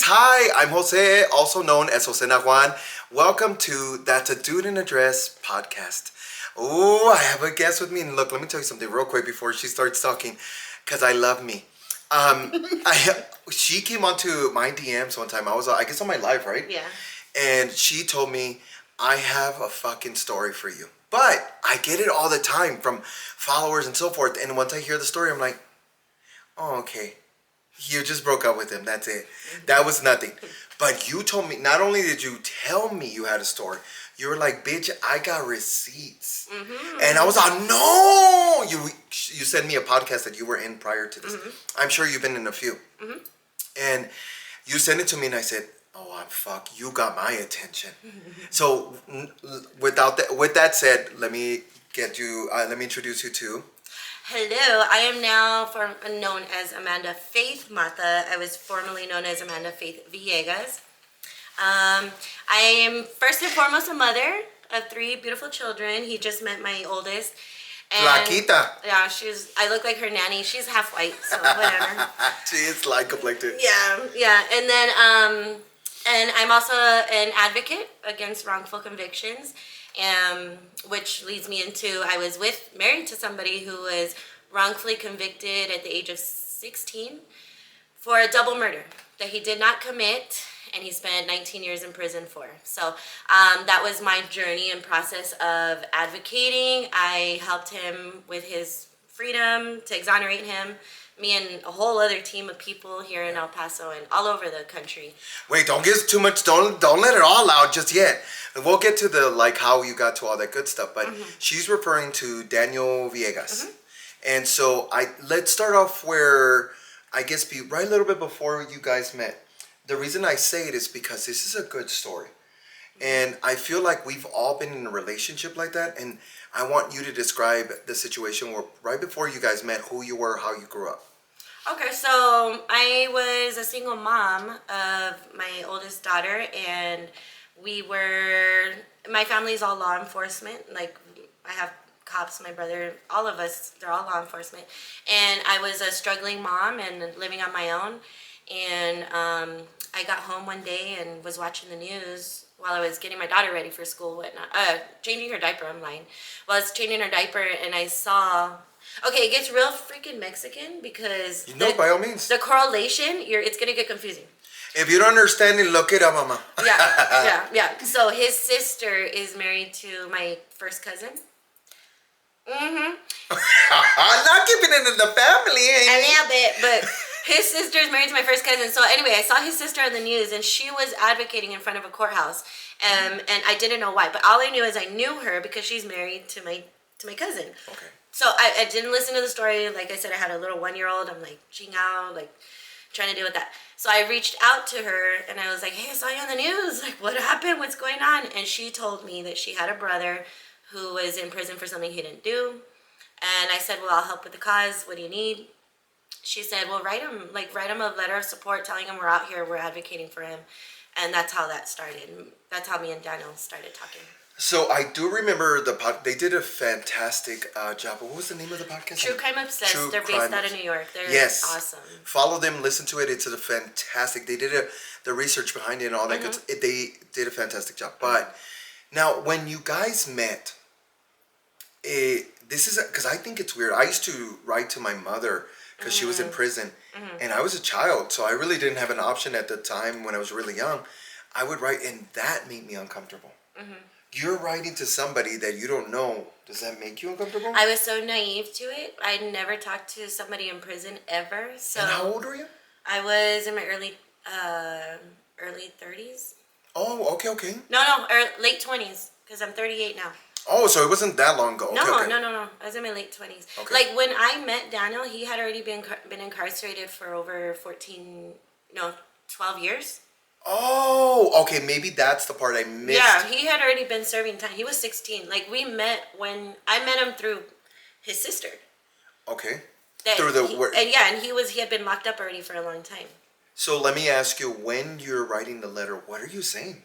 Hi, I'm Jose, also known as Jose Nahuan. Welcome to That's a Dude in a Dress podcast. Oh, I have a guest with me. And look, let me tell you something real quick before she starts talking, because I love me. She came onto my DMs one time. I guess on my live, right? Yeah. And she told me, I have a fucking story for you. But I get it all the time from followers and so forth. And once I hear the story, I'm like, oh, okay. You just broke up with him. That's it. That was nothing. But you told me, not only did you tell me you had a story, you were like, bitch, I got receipts. Mm-hmm. And I was like, no. You sent me a podcast that you were in prior to this. Mm-hmm. I'm sure you've been in a few. Mm-hmm. And you sent it to me and I said, oh, fuck, you got my attention. So with that said, let me introduce you to... Hello, I am now known as Amanda Faith Mata. I was formerly known as Amanda Faith Villegas. I am first and foremost a mother of 3 beautiful children. He just met my oldest. Flaquita. Yeah, I look like her nanny. She's half white, so whatever. She is like complected. Yeah. And then, and I'm also an advocate against wrongful convictions. Which leads me into, I was married to somebody who was wrongfully convicted at the age of 16 for a double murder that he did not commit, and he spent 19 years in prison for. So that was my journey and process of advocating. I helped him with his freedom to exonerate him. Me and a whole other team of people here in El Paso and all over the country. Wait, don't get too much. Don't let it all out just yet. We'll get to the how you got to all that good stuff. But she's referring to Daniel Villegas, and so let's start off where I guess right a little bit before you guys met. The reason I say it is because this is a good story, and I feel like we've all been in a relationship like that, and I want you to describe the situation where right before you guys met, who you were, how you grew up. Okay, so I was a single mom of my oldest daughter, and my family's all law enforcement. Like, I have cops, my brother, all of us, they're all law enforcement. And I was a struggling mom and living on my own. And I got home one day and was watching the news while I was getting my daughter ready for school, changing her diaper, I'm lying. While I was changing her diaper, and I saw... Okay, it gets real freaking Mexican because... by all means. The correlation, it's going to get confusing. If you don't understand it, look it up, mama. Yeah. So his sister is married to my first cousin. I'm not keeping it in the family. A little bit, but his sister is married to my first cousin. So anyway, I saw his sister on the news, and she was advocating in front of a courthouse, and I didn't know why. But all I knew is I knew her because she's married to my cousin. Okay. So I didn't listen to the story. Like I said, I had a little 1-year-old. I'm like, out, like trying to deal with that. So I reached out to her and I was like, hey, I saw you on the news. Like, what happened? What's going on? And she told me that she had a brother who was in prison for something he didn't do. And I said, well, I'll help with the cause. What do you need? She said, well, write him a letter of support telling him we're out here, we're advocating for him. And that's how that started. That's how me and Daniel started talking. So I do remember they did a fantastic job. What was the name of the podcast? True Crime Obsessed. They're based out of New York. They're awesome. Follow them, listen to it. It's a fantastic. They did the research behind it and all that good. They did a fantastic job. But now, when you guys met, this is because I think it's weird. I used to write to my mother because she was in prison, and I was a child, so I really didn't have an option at the time when I was really young. I would write, and that made me uncomfortable. You're writing to somebody that you don't know. Does that make you uncomfortable? I was so naive to it. I'd never talked to somebody in prison ever. So. And how old were you? I was in my early 30s. Oh, okay. No, late 20s, because I'm 38 now. Oh, so it wasn't that long ago. No. I was in my late 20s. Okay. Like, when I met Daniel, he had already been incarcerated for over 12 years. Oh, okay. Maybe that's the part I missed. Yeah, he had already been serving time. He was 16. Like, I met him through his sister. Okay. And he had been locked up already for a long time. So let me ask you, when you're writing the letter, what are you saying?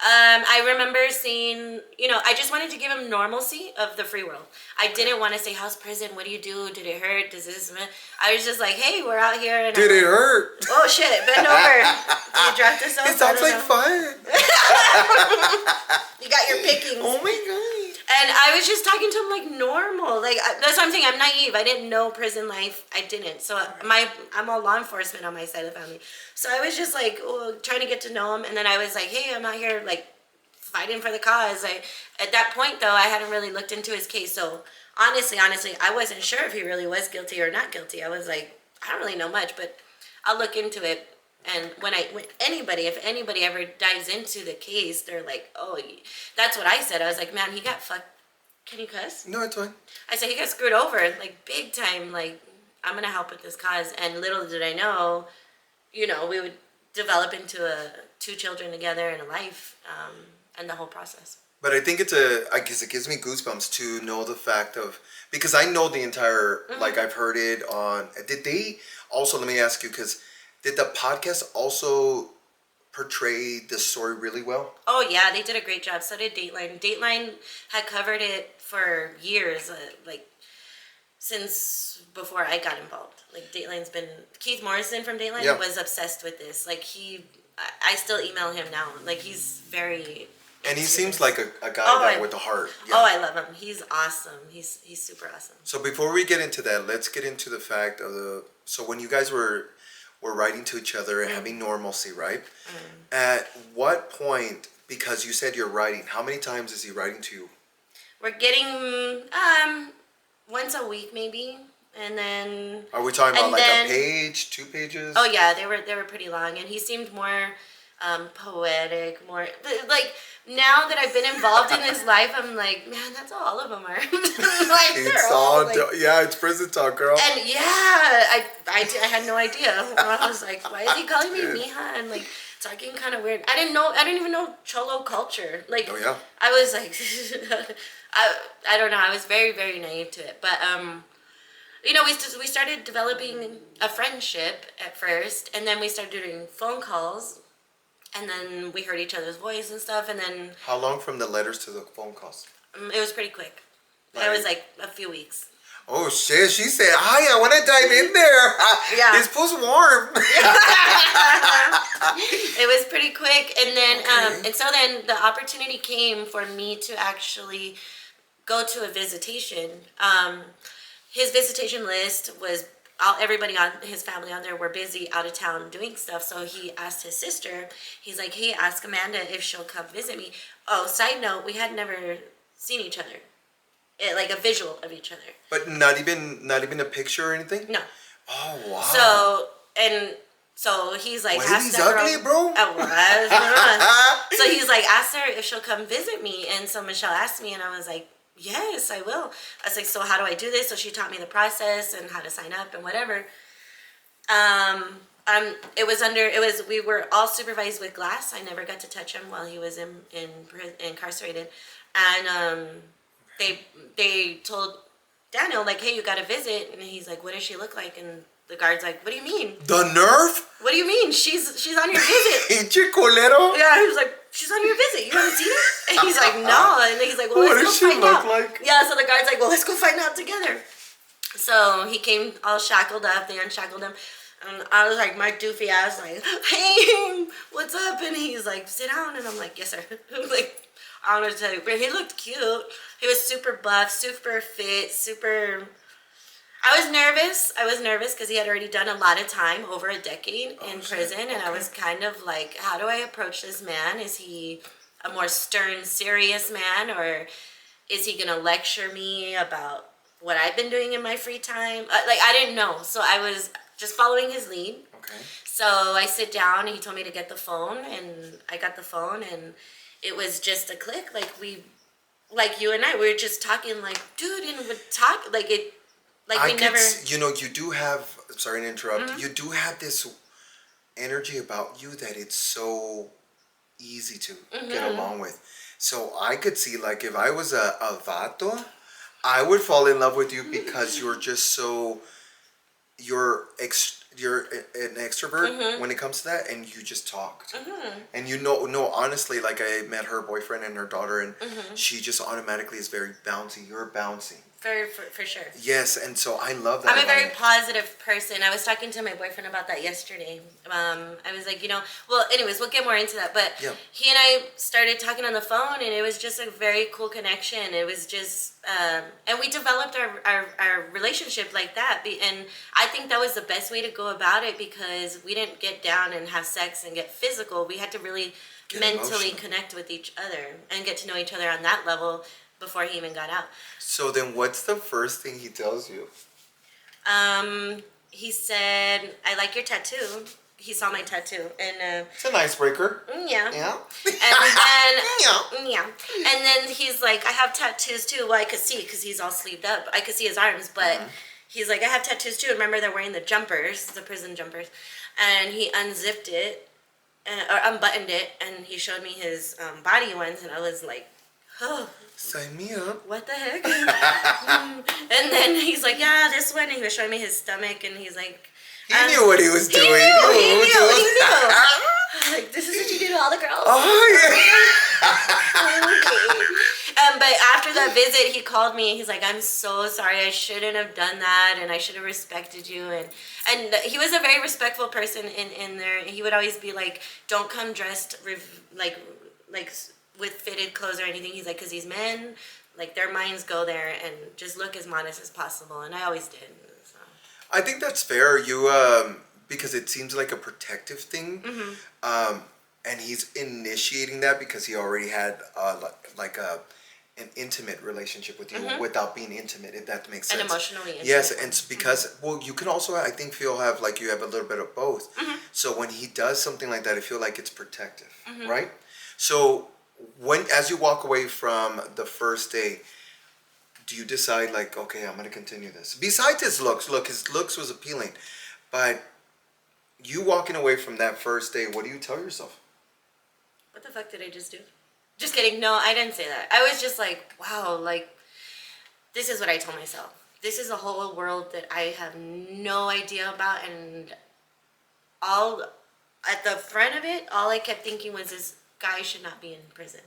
I remember saying, I just wanted to give him normalcy of the free world. I didn't want to say, how's prison? What do you do? Did it hurt? Does this... I was just like, hey, we're out here. And Did it hurt? Oh, shit. Bend over. draft us off. It sounds like fun. You got your pickings. Oh my god. And I was just talking to him like normal. Like that's what I'm saying. I'm naive. I didn't know prison life. I didn't. So I'm all law enforcement on my side of the family. So I was just like trying to get to know him. And then I was like, hey, I'm out here like fighting for the cause. At that point though, I hadn't really looked into his case. So honestly, I wasn't sure if he really was guilty or not guilty. I was like, I don't really know much, but I'll look into it. And if anybody ever dives into the case, they're like, oh, that's what I said. I was like, man, he got fucked. Can you cuss? No, it's fine. I said, he got screwed over, like, big time. Like, I'm going to help with this cause. And little did I know, we would develop into two children together and a life, and the whole process. But I think I guess it gives me goosebumps to know the fact of, because I know the entire, like I've heard it on, did they also, let me ask you, because did the podcast also portray the story really well? Oh yeah, they did a great job. So did Dateline. Dateline had covered it for years, like since before I got involved. Like Dateline's been, Keith Morrison from Dateline was obsessed with this. Like I still email him now. Like he's very... And he seems like a guy with a heart. Yeah. Oh, I love him. He's awesome. He's super awesome. So before we get into that, let's get into the fact of so when you guys were writing to each other and having normalcy, right? At what point, because you said you're writing, how many times is he writing to you? We're getting once a week maybe, and then... Are we talking about a page, 2 pages? Oh yeah, they were pretty long, and he seemed more poetic, more like... Now that I've been involved in his life, I'm like, man, that's all of them are. Like, it's all, like, it's prison talk, girl. And yeah, I had no idea. I was like, why is he calling me mija? And like talking kind of weird. I didn't even know Cholo culture. Like, I was like, I don't know. I was very, very naive to it. But we started developing a friendship at first, and then we started doing phone calls. And then we heard each other's voice and stuff, and then... How long from the letters to the phone calls? It was pretty quick. It was like a few weeks. Oh shit, she said, hi, I want to dive in there. Yeah. This pool's warm. It was pretty quick, and then, and so then the opportunity came for me to actually go to a visitation. His visitation list was... everybody on his family on there were busy out of town doing stuff, so he asked his sister, he's like, hey, ask Amanda if she'll come visit me. Oh, side note, we had never seen each other, like a visual of each other, but not even a picture or anything. No. Oh wow. So he's like, wasn't he ugly, bro? So he's like, ask her if she'll come visit me. And so Michelle asked me, and I was like, yes, I will. I was like, so how do I do this? So she taught me the process and how to sign up and whatever. We were all supervised with glass. I never got to touch him while he was incarcerated. And they told Daniel, like, hey, you got to visit. And he's like, what does she look like? And the guard's like, what do you mean? The nerve? What do you mean? She's on your visit. Pinche culero. Yeah, he was like, she's on your visit. You haven't seen her? And he's like, no. And he's like, well, let's go find out. What does she look like? Yeah, so the guard's like, well, let's go find out together. So he came all shackled up. They unshackled him. And I was like, my doofy ass, like, hey, what's up? And he's like, sit down. And I'm like, yes, sir. Like, I don't know what to tell you. But he looked cute. He was super buff, super fit, super... I was nervous because he had already done a lot of time, over a decade in prison, and I was kind of like, how do I approach this man? Is he a more stern, serious man, or is he gonna lecture me about what I've been doing in my free time? Like, I didn't know, so I was just following his lead. Okay. So I sit down, and he told me to get the phone, and I got the phone, and it was just a click. Like you and I, we were just talking, like, dude, and would talk, like it. Like you do have, sorry to interrupt, you do have this energy about you that it's so easy to get along with. So I could see, like, if I was a vato, I would fall in love with you because you're just so, you're an extrovert when it comes to that, and you just talk. And honestly, like, I met her boyfriend and her daughter, and she just automatically is very bouncy. You're bouncy. For sure. Yes, and so I love that. I'm a about very you. positive person. I was talking to my boyfriend about that yesterday. I was like, well, anyways, we'll get more into that. But Yeah. he and I started talking on the phone, and it was just a very cool connection. It was just, and we developed our relationship like that. And I think that was the best way to go about it because we didn't get down and have sex and get physical. We had to really Get mentally emotional. connect with each other and get to know each other on that level before he even got out. So then, what's the first thing he tells you? He said, "I like your tattoo." He saw my tattoo, and It's an icebreaker. yeah. Yeah. And Yeah. then yeah, and then he's like, "I have tattoos too." Well, I could see because he's all sleeved up. I could see his arms, but he's like, "I have tattoos too." Remember, they're wearing the jumpers, the prison jumpers, and he unzipped it or unbuttoned it, and he showed me his body ones, and I was like, "Oh." Sign me up. What the heck? And then he's like, yeah, this one. And he was showing me his stomach, and he's like, He knew what he was doing. He knew. Like, this is what you do to all the girls. Oh Okay. But after that visit, he called me. And he's like, I'm so sorry. I shouldn't have done that, and I should have respected you. And he was a very respectful person in there. He would always be like, don't come dressed like with fitted clothes or anything. He's like, because these men, like, their minds go there, and just look as modest as possible. And I always did. So. I think that's fair. You because it seems like a protective thing. And he's initiating that because he already had like an intimate relationship with you without being intimate, if that makes sense. And emotionally intimate. Yes, and it's because well, you can also I think have like you have a little bit of both. So when he does something like that, I feel like it's protective, right? So as you walk away from the first day, do you decide like, okay, I'm gonna continue this? Besides his looks, his looks was appealing, but you walking away from that first day, what do you tell yourself? What the fuck did I just do? Just kidding. No, I didn't say that. I was just like, wow, like, this is what I told myself. This is a whole world that I have no idea about, and all at the front of it, all I kept thinking was this guy should not be in prison.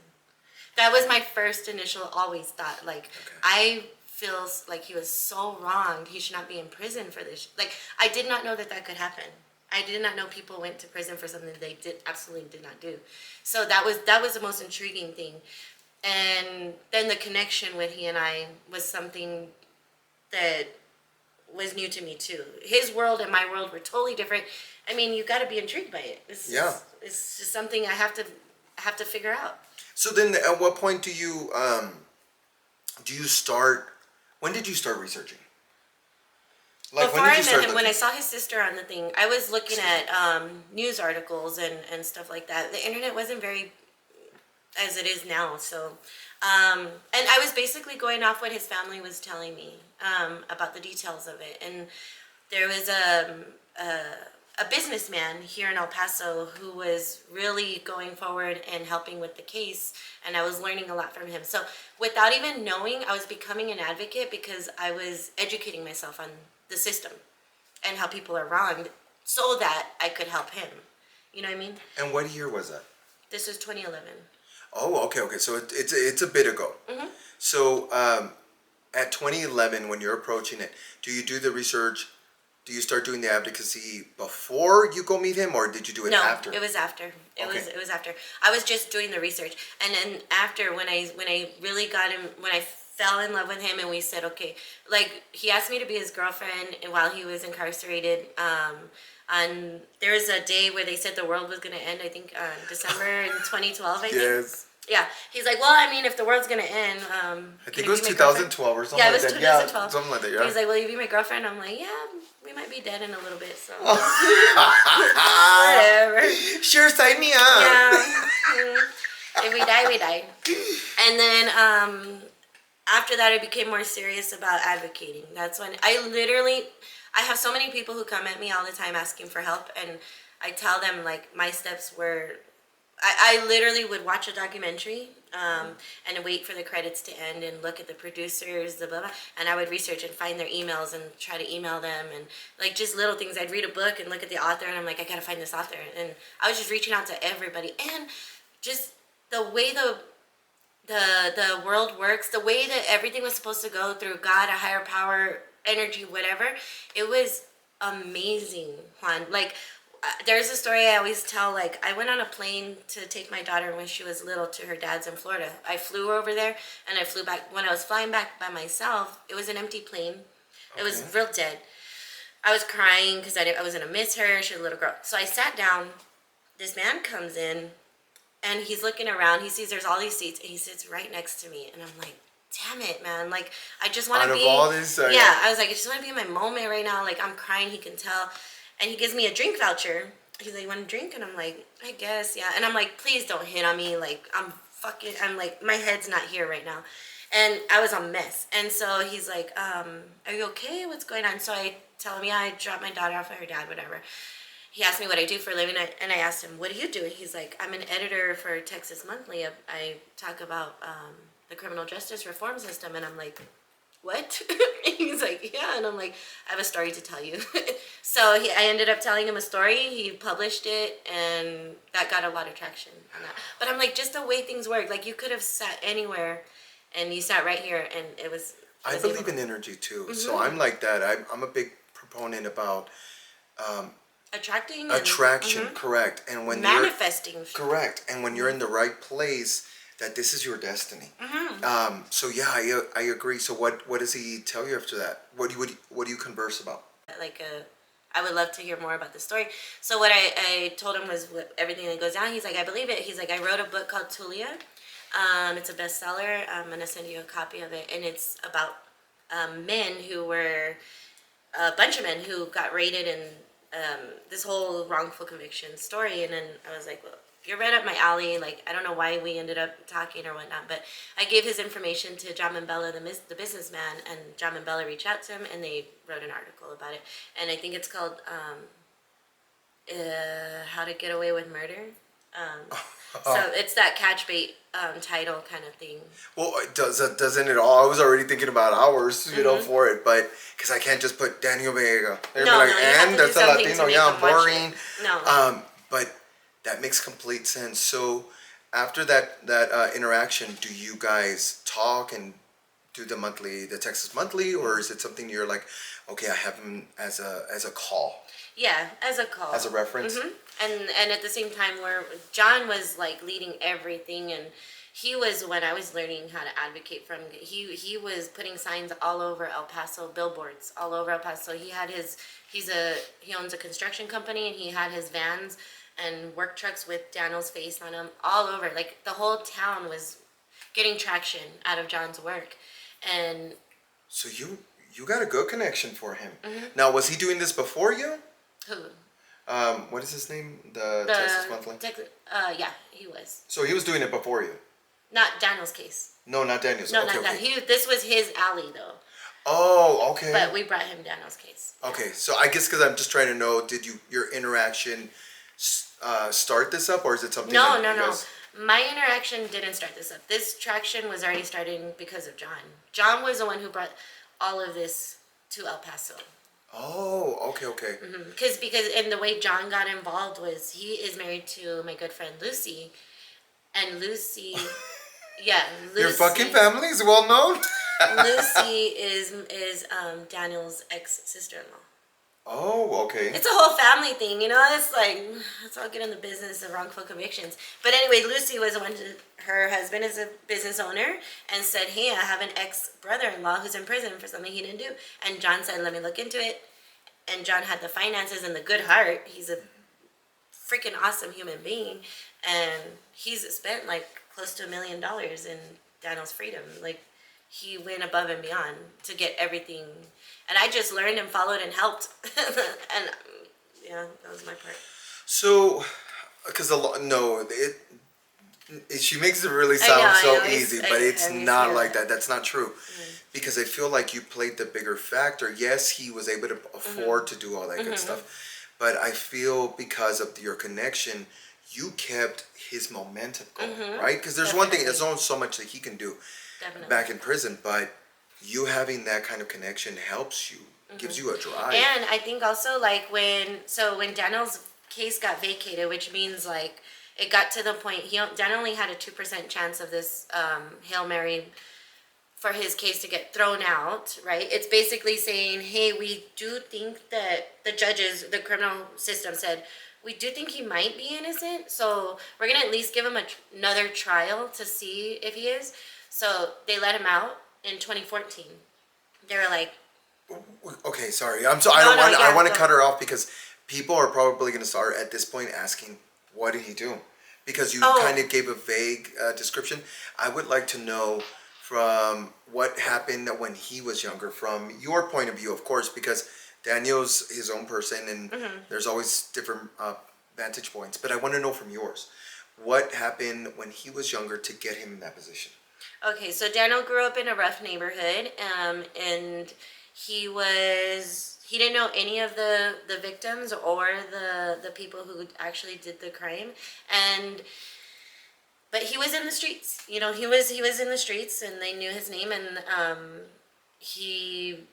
That was my first initial always thought. Like, I feel like he was so wronged. He should not be in prison for this. Like, I did not know that could happen. I did not know people went to prison for something they absolutely did not do. So that was the most intriguing thing. And then the connection with he and I was something that was new to me too. His world and my world were totally different. I mean, you got to be intrigued by it. It's just something I have to figure out. So then, at what point do you start? When did you start researching? Like, Before I met him, when I saw his sister on the thing, I was looking at news articles and stuff like that. The internet wasn't very as it is now, so and I was basically going off what his family was telling me about the details of it. And there was a businessman here in El Paso who was really going forward and helping with the case, and I was learning a lot from him. So without even knowing, I was becoming an advocate because I was educating myself on the system and how people are wronged so that I could help him. You know what I mean? And what year was that? This was 2011. Oh, okay. So it's a bit ago. So at 2011, when you're approaching it, do you do the research? Do you start doing the advocacy before you go meet him, or did you do it after? No, it was after. Okay. It was after. I was just doing the research, and then after when I really got him, when I fell in love with him, and we said, okay, like, he asked me to be his girlfriend while he was incarcerated. And there was a day where they said the world was gonna end. I think December in 2012. I think. Yes. Yeah, he's like, well, I mean, if the world's gonna end, I think it was 2012 or something. Yeah, it was like that. 2012. Yeah, something like that. Yeah. He's like, will you be my girlfriend? I'm like, yeah, we might be dead in a little bit, so whatever. Sure, sign me up. Yeah. If we die, we die. And then after that, I became more serious about advocating. That's when I have so many people who come at me all the time asking for help, and I tell them, like, my steps were, I literally would watch a documentary and wait for the credits to end and look at the producers, the blah, blah, and I would research and find their emails and try to email them, and like just little things. I'd read a book and look at the author, and I'm like, I gotta find this author. And I was just reaching out to everybody, and just the way the world works, the way that everything was supposed to go through God, a higher power, energy, whatever. It was amazing, Juan. Like, there's a story I always tell. Like, I went on a plane to take my daughter when she was little to her dad's in Florida. I flew over there and I flew back. When I was flying back by myself, it was an empty plane. It was real dead. I was crying because I was going to miss her. She was a little girl. So I sat down. This man comes in and he's looking around. He sees there's all these seats and he sits right next to me. And I'm like, damn it, man. Like, I just want to be. All these, yeah, I was like, I just want to be in my moment right now. Like, I'm crying. He can tell. And he gives me a drink voucher. He's like, you want a drink? And I'm like, I guess, yeah. And I'm like, please don't hit on me. Like, I'm like, my head's not here right now. And I was a mess. And so he's like, are you okay? What's going on? So I tell him, yeah, I dropped my daughter off at her dad, whatever. He asked me what I do for a living, and I asked him, what do you do? He's like, I'm an editor for Texas Monthly. I talk about the criminal justice reform system. And I'm like, what? He's like, yeah. And I'm like, I have a story to tell you. So I ended up telling him a story. He published it, and that got a lot of traction on that. But I'm like, just the way things work. Like, you could have sat anywhere, and you sat right here, and it was I believe in energy too. So I'm like that. I'm a big proponent about attraction, correct. And when manifesting, correct. And when you're in the right place, that this is your destiny. So yeah, I agree. So what does he tell you after that? What do you converse about? Like I would love to hear more about the story. So what I told him was everything that goes down. He's like, I believe it. He's like, I wrote a book called Tulia. It's a bestseller. I'm gonna send you a copy of it, and it's about men who were a bunch of men who got raided and this whole wrongful conviction story. And then I was like, well, you're right up my alley. Like, I don't know why we ended up talking or whatnot, but I gave his information to John Mambella, the businessman, and John Mambella reached out to him, and they wrote an article about it. And I think it's called How to Get Away with Murder. So it's that catch bait title kind of thing. Well, doesn't it all? I was already thinking about hours, for it, but because I can't just put Daniel Vega. They're No, like, no, you have and to that's do a something to Latino, make yeah, them watch boring. it. No. But that makes complete sense. So after that interaction, do you guys talk and do the Texas Monthly, or is it something you're like, okay, I have him as a call? Yeah, as a call. As a reference? And at the same time where John was like leading everything, and he was when I was learning how to advocate for him. He was putting signs all over El Paso, billboards all over El Paso. He owns a construction company, and he had his vans and work trucks with Daniel's face on them all over. Like, the whole town was getting traction out of John's work. And so you got a good connection for him. Now, was he doing this before you? who? What is his name? The Texas Monthly? Yeah, he was. So he was doing it before you? Not Daniel's case. No, not Daniel's. No, okay, not okay. that. This was his alley, though. Oh, okay. But we brought him Daniel's case. Okay, so I guess because I'm just trying to know, did your interaction start this up, or is it something? No. My interaction didn't start this up. This traction was already starting because of John. John was the one who brought all of this to El Paso. Oh, okay. Because and the way John got involved was he is married to my good friend Lucy, and Lucy, yeah, Lucy. Your fucking family is well known. Lucy is Daniel's ex-sister-in-law. Oh, okay. It's a whole family thing, It's like, let's all get in the business of wrongful convictions. But anyway, Lucy was the one. Her husband is a business owner, and said, "Hey, I have an ex-brother-in-law who's in prison for something he didn't do." And John said, "Let me look into it." And John had the finances and the good heart. He's a freaking awesome human being, and he's spent like close to $1 million in Daniel's freedom. Like, he went above and beyond to get everything. And I just learned and followed and helped. And yeah, that was my part. So, because she makes it really sound so easy, but it's not like that. That's not true. Because I feel like you played the bigger factor. Yes, he was able to afford to do all that good stuff. But I feel because of your connection, you kept his momentum going, right? Because there's one thing, there's only so much that he can do back in prison, but you having that kind of connection helps you, gives you a drive. And I think also, like, when Daniel's case got vacated, which means, like, it got to the point, Dan only had a 2% chance of this Hail Mary for his case to get thrown out, right? It's basically saying, hey, we do think that the criminal system said, we do think he might be innocent, so we're going to at least give him another trial to see if he is. So they let him out in 2014. They were like, Okay, sorry. I No, don't no, want. yeah, I want to go. cut her off because people are probably going to start at this point asking, "What did he do?" Because you Oh. kind of gave a vague description. I would like to know from what happened when he was younger, from your point of view, of course, because Daniel's his own person, and there's always different vantage points. But I want to know from yours, what happened when he was younger to get him in that position. Okay, so Daniel grew up in a rough neighborhood, and he didn't know any of the victims or the people who actually did the crime, but he was in the streets. He was in the streets, and they knew his name, and he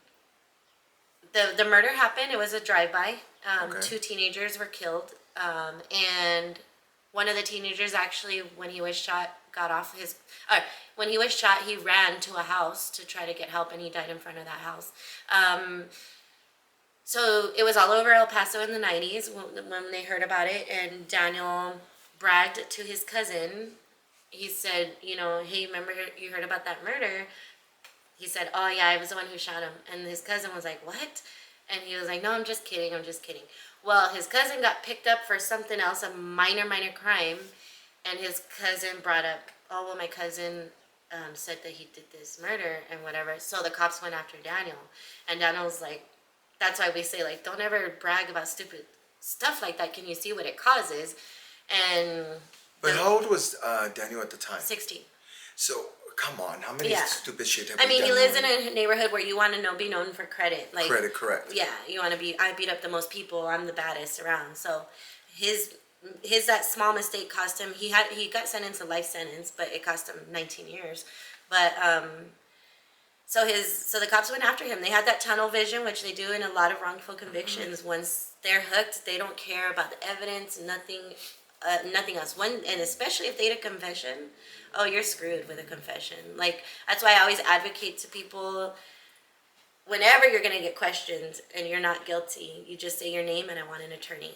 the murder happened. It was a drive-by. Okay. Two teenagers were killed, and one of the teenagers actually, when he was shot, got off his. When he was shot, he ran to a house to try to get help, and he died in front of that house. So it was all over El Paso in the 90s when they heard about it, and Daniel bragged to his cousin. He said, hey, remember you heard about that murder? He said, oh yeah, I was the one who shot him. And his cousin was like, what? And he was like, no, I'm just kidding. Well, his cousin got picked up for something else, a minor crime. And his cousin brought up, oh, well, my cousin said that he did this murder and whatever. So the cops went after Daniel. And Daniel was like, that's why we say, like, don't ever brag about stupid stuff like that. Can you see what it causes? And But how old was Daniel at the time? 16. So come on, how many Yeah. stupid shit have I we mean, done? he lives in a neighborhood where you want to be known for credit. Like Credit, correct. Yeah, you want to be. I beat up the most people. I'm the baddest around. So his that small mistake cost him. He got sentenced a life sentence, but it cost him 19 years. But so the cops went after him. They had that tunnel vision, which they do in a lot of wrongful convictions. Once they're hooked, they don't care about the evidence, nothing else. And especially if they had a confession, oh, you're screwed with a confession. Like, that's why I always advocate to people, whenever you're gonna get questioned and you're not guilty, you just say your name and I want an attorney.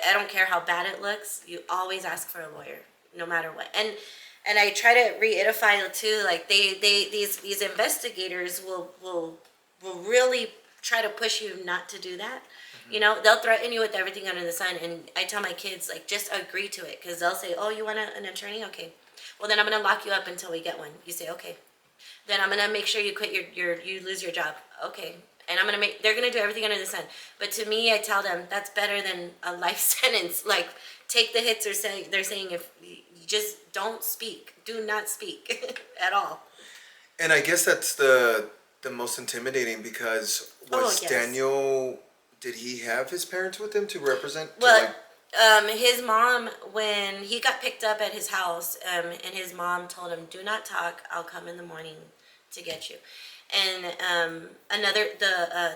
I don't care how bad it looks. You always ask for a lawyer, no matter what. And I try to reedify too. Like these investigators will really try to push you not to do that. They'll threaten you with everything under the sun. And I tell my kids, like, just agree to it, because they'll say, oh, you want an attorney? Okay. Well, then I'm going to lock you up until we get one. You say, okay. Then I'm going to make sure you quit you lose your job. Okay. And they're going to do everything under the sun. But to me, I tell them that's better than a life sentence. Like, take the hits. They're saying if you just don't speak, do not speak at all. And I guess that's the most intimidating, because was yes. Daniel, did he have his parents with him to represent? Well, his mom, when he got picked up at his house, and his mom told him, do not talk, I'll come in the morning to get you. And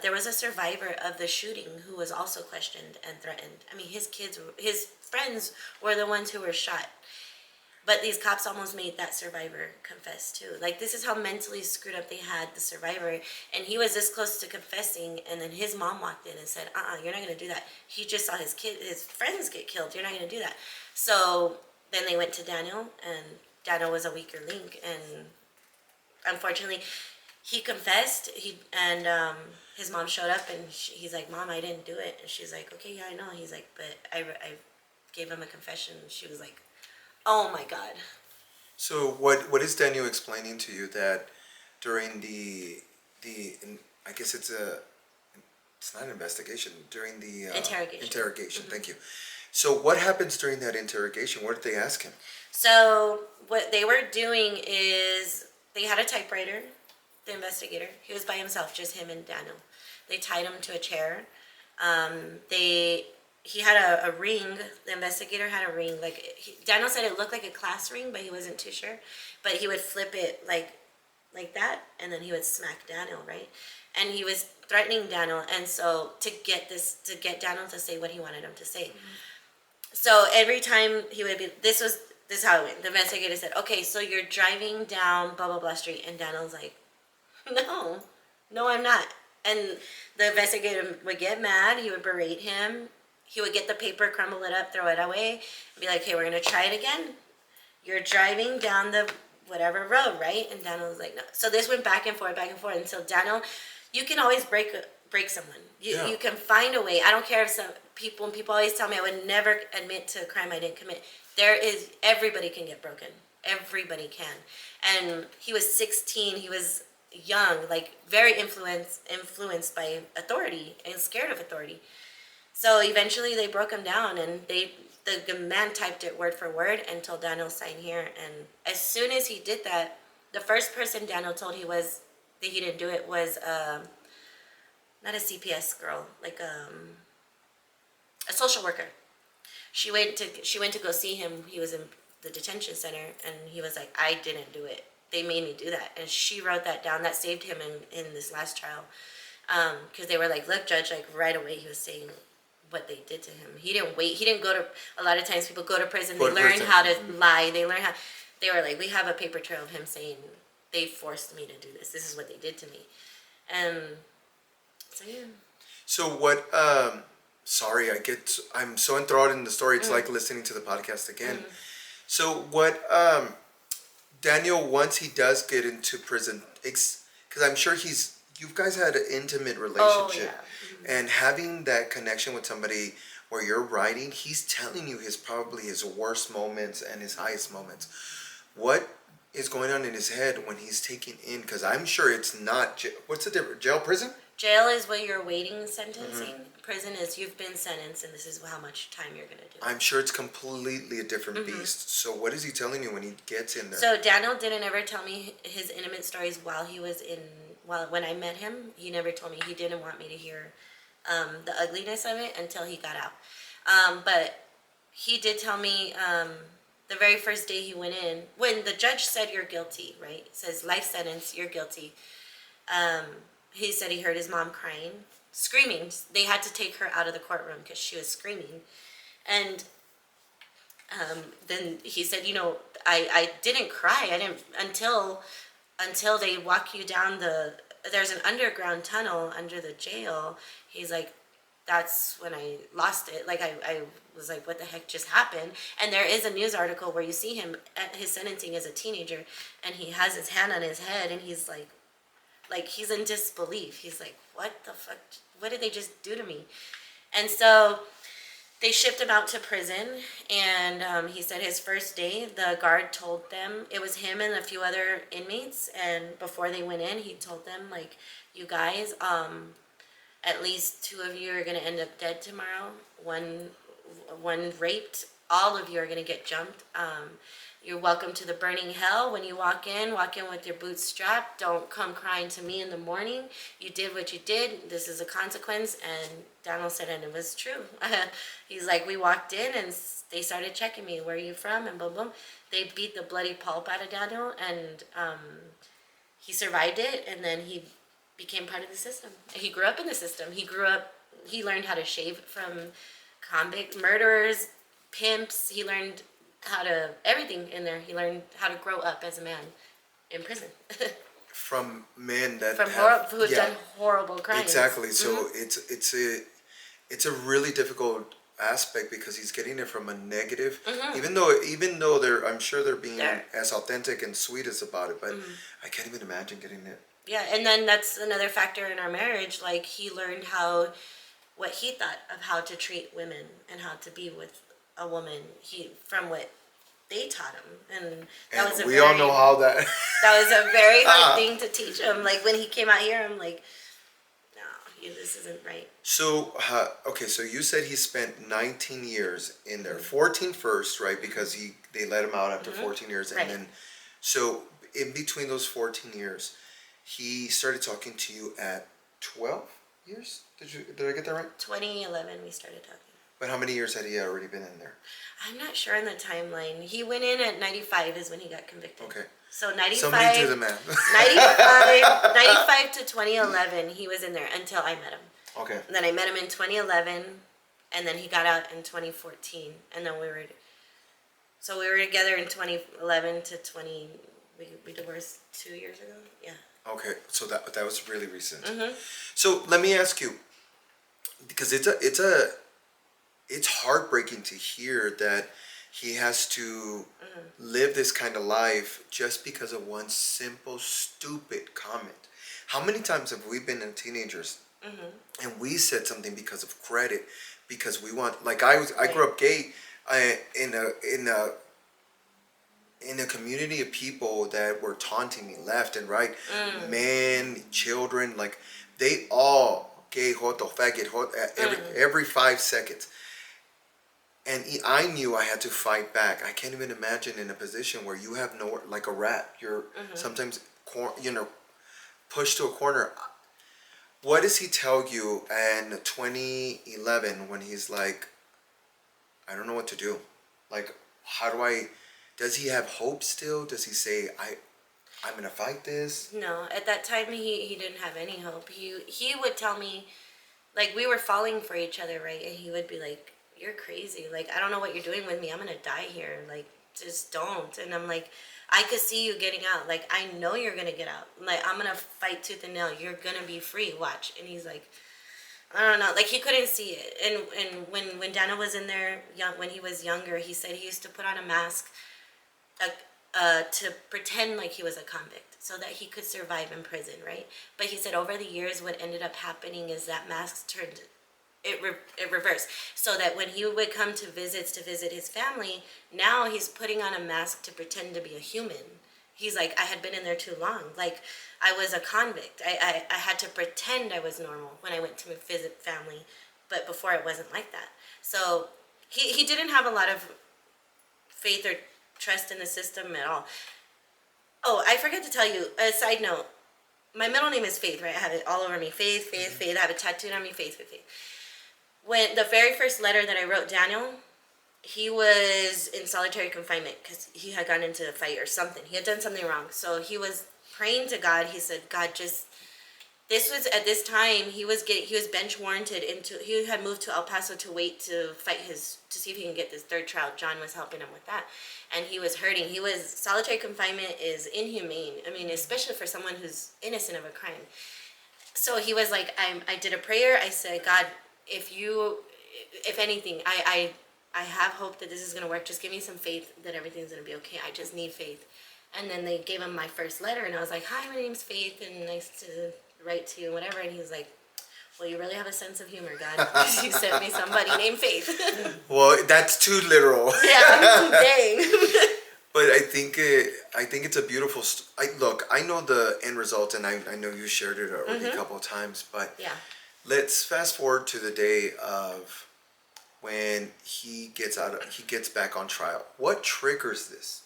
there was a survivor of the shooting who was also questioned and threatened. I mean, his friends were the ones who were shot. But these cops almost made that survivor confess too. Like, this is how mentally screwed up they had the survivor. And he was this close to confessing, and then his mom walked in and said, you're not gonna do that. He just saw his friends get killed. You're not gonna do that. So then they went to Daniel, and Daniel was a weaker link. And unfortunately, he confessed. His mom showed up, and he's like, Mom, I didn't do it. And she's like, okay, yeah, I know. He's like, but I gave him a confession. She was like, oh my God. So what is Daniel explaining to you, that during the I guess it's not an investigation, during the interrogation. Thank you. So what happens during that interrogation? What did they ask him? So what they were doing is they had a typewriter, the investigator. He was by himself, just him and Daniel. They tied him to a chair. He had a ring. The investigator had a ring. Daniel said it looked like a class ring, but he wasn't too sure. But he would flip it like that, and then he would smack Daniel, right? And he was threatening Daniel, and so to get Daniel to say what he wanted him to say. So every time he would be, this is how it went. The investigator said, okay, so you're driving down blah, blah, blah street. And Daniel's like, no, no, I'm not. And the investigator would get mad. He would berate him. He would get the paper, crumble it up, throw it away, and be like, okay, we're going to try it again. You're driving down the whatever road, right? And Daniel was like, no. So this went back and forth until Daniel, you can always break someone. You can find a way. I don't care if people always tell me I would never admit to a crime I didn't commit. Everybody can get broken. Everybody can. And he was 16. He was young, like very influenced by authority and scared of authority. So eventually they broke him down, and the man typed it word for word and told Daniel sign here. And as soon as he did that, the first person Daniel told that he didn't do it was not a CPS girl, like a social worker. She went to go see him. He was in the detention center, and he was like, I didn't do it. They made me do that. And she wrote that down. That saved him in this last trial. Because they were like, look, judge, like right away he was saying what they did to him. He didn't wait. He didn't go to, a lot of times people go to prison. They learn how to lie. They were like, we have a paper trail of him saying, they forced me to do this. This is what they did to me. And so, yeah. So what, sorry, I'm so enthralled in the story. It's like listening to the podcast again. So what, Daniel, once he does get into prison, because I'm sure you guys had an intimate relationship, and having that connection with somebody where you're writing, he's telling you probably his worst moments and his highest moments. What is going on in his head when he's taken in? Because I'm sure it's not, what's the difference, jail, prison? Jail is where you're waiting sentencing. Prison is you've been sentenced and this is how much time you're going to do. I'm sure it's completely a different beast. So what is he telling you when he gets in there? So Daniel didn't ever tell me his intimate stories when I met him. He never told me. He didn't want me to hear the ugliness of it until he got out. But he did tell me the very first day he went in, when the judge said you're guilty, right? It says life sentence, you're guilty. He said he heard his mom crying, screaming. They had to take her out of the courtroom because she was screaming. And then he said, I didn't cry. I didn't until they walk you down there's an underground tunnel under the jail. He's like, that's when I lost it. Like I was like, what the heck just happened? And there is a news article where you see him at his sentencing as a teenager, and he has his hand on his head, and he's like he's in disbelief. He's like, what the fuck? What did they just do to me? And so they shipped him out to prison, and he said his first day, the guard told them, it was him and a few other inmates, and before they went in, he told them, like, you guys, at least 2 of you are going to end up dead tomorrow. One raped. All of you are going to get jumped. You're welcome to the burning hell. When you walk in with your boots strapped. Don't come crying to me in the morning. You did what you did. This is a consequence. And Daniel said, and it was true. He's like, we walked in and they started checking me. Where are you from? And boom, boom. They beat the bloody pulp out of Daniel, and he survived it, and then he became part of the system. He grew up in the system. He learned how to shave from convict murderers, pimps. He learned everything in there. He learned how to grow up as a man in prison. From men that who have done horrible crimes. Exactly. So it's a really difficult aspect because he's getting it from a negative. Even though I'm sure they're being as authentic and sweet as about it, but I can't even imagine getting it. Yeah, and then that's another factor in our marriage. Like, he learned what he thought of how to treat women and how to be with a woman. From what they taught him, and that was we all know how that. That was a very hard thing to teach him. Like, when he came out here, I'm like, no, this isn't right. So okay, so you said he spent 19 years in there, 14 first, right? Because they let him out after 14 years, and then so in between those 14 years. He started talking to you at 12 years? Did I get that right? 2011 we started talking. But how many years had he already been in there? I'm not sure on the timeline. He went in at 95 is when he got convicted. Okay. So 95. Somebody do the math. 95 to 2011 he was in there until I met him. Okay. And then I met him in 2011, and then he got out in 2014, and then we were together in 2011 to 20. We divorced 2 years ago. Yeah. Okay, so that was really recent. Mm-hmm. So let me ask you, because it's heartbreaking to hear that he has to live this kind of life just because of one simple stupid comment. How many times have we been in teenagers and we said something because of credit, because we want, like I grew up gay, in a community of people that were taunting me left and right, men, children, like they all gay, joto, faggot, every 5 seconds. And I knew I had to fight back. I can't even imagine in a position where you have no, like a rat, you're sometimes, pushed to a corner. What does he tell you in 2011 when he's like, I don't know what to do? Like, does he have hope still? Does he say, I'm going to fight this? No, at that time he didn't have any hope. He would tell me, like, we were falling for each other, right? And he would be like, you're crazy. Like, I don't know what you're doing with me. I'm going to die here. Like, just don't. And I'm like, I could see you getting out. Like, I know you're going to get out. Like, I'm going to fight tooth and nail. You're going to be free. Watch. And he's like, I don't know. Like, he couldn't see it. And when Dana was in there, when he was younger, he said he used to put on a mask to pretend like he was a convict so that he could survive in prison, right? But he said over the years, what ended up happening is that masks turned, it reversed. So that when he would come to visit his family, now he's putting on a mask to pretend to be a human. He's like, I had been in there too long. Like, I was a convict. I had to pretend I was normal when I went to visit family. But before it wasn't like that. So he didn't have a lot of faith or trust in the system at all. Oh, I forgot to tell you, a side note. My middle name is Faith, right? I have it all over me. Faith, Faith, Faith. I have it tattooed on me, Faith, Faith, Faith. When the very first letter that I wrote Daniel, he was in solitary confinement because he had gotten into a fight or something. He had done something wrong. So he was praying to God. He said, God, this was at this time he was bench warranted he had moved to El Paso to wait to fight to see if he can get this third trial. John was helping him with that. And he was hurting. Solitary confinement is inhumane. I mean, especially for someone who's innocent of a crime. So he was like, I did a prayer. I said, God, if anything, I have hope that this is going to work. Just give me some faith that everything's going to be okay. I just need faith. And then they gave him my first letter, and I was like, hi, my name's Faith, and nice to write to you, and whatever. And he was like, well, you really have a sense of humor, God, because you sent me somebody named Faith. Well, that's too literal. Yeah, dang. But I think it's a beautiful. Look, I know the end result, and I know you shared it already a couple of times. But yeah, let's fast forward to the day of when he gets back on trial. What triggers this?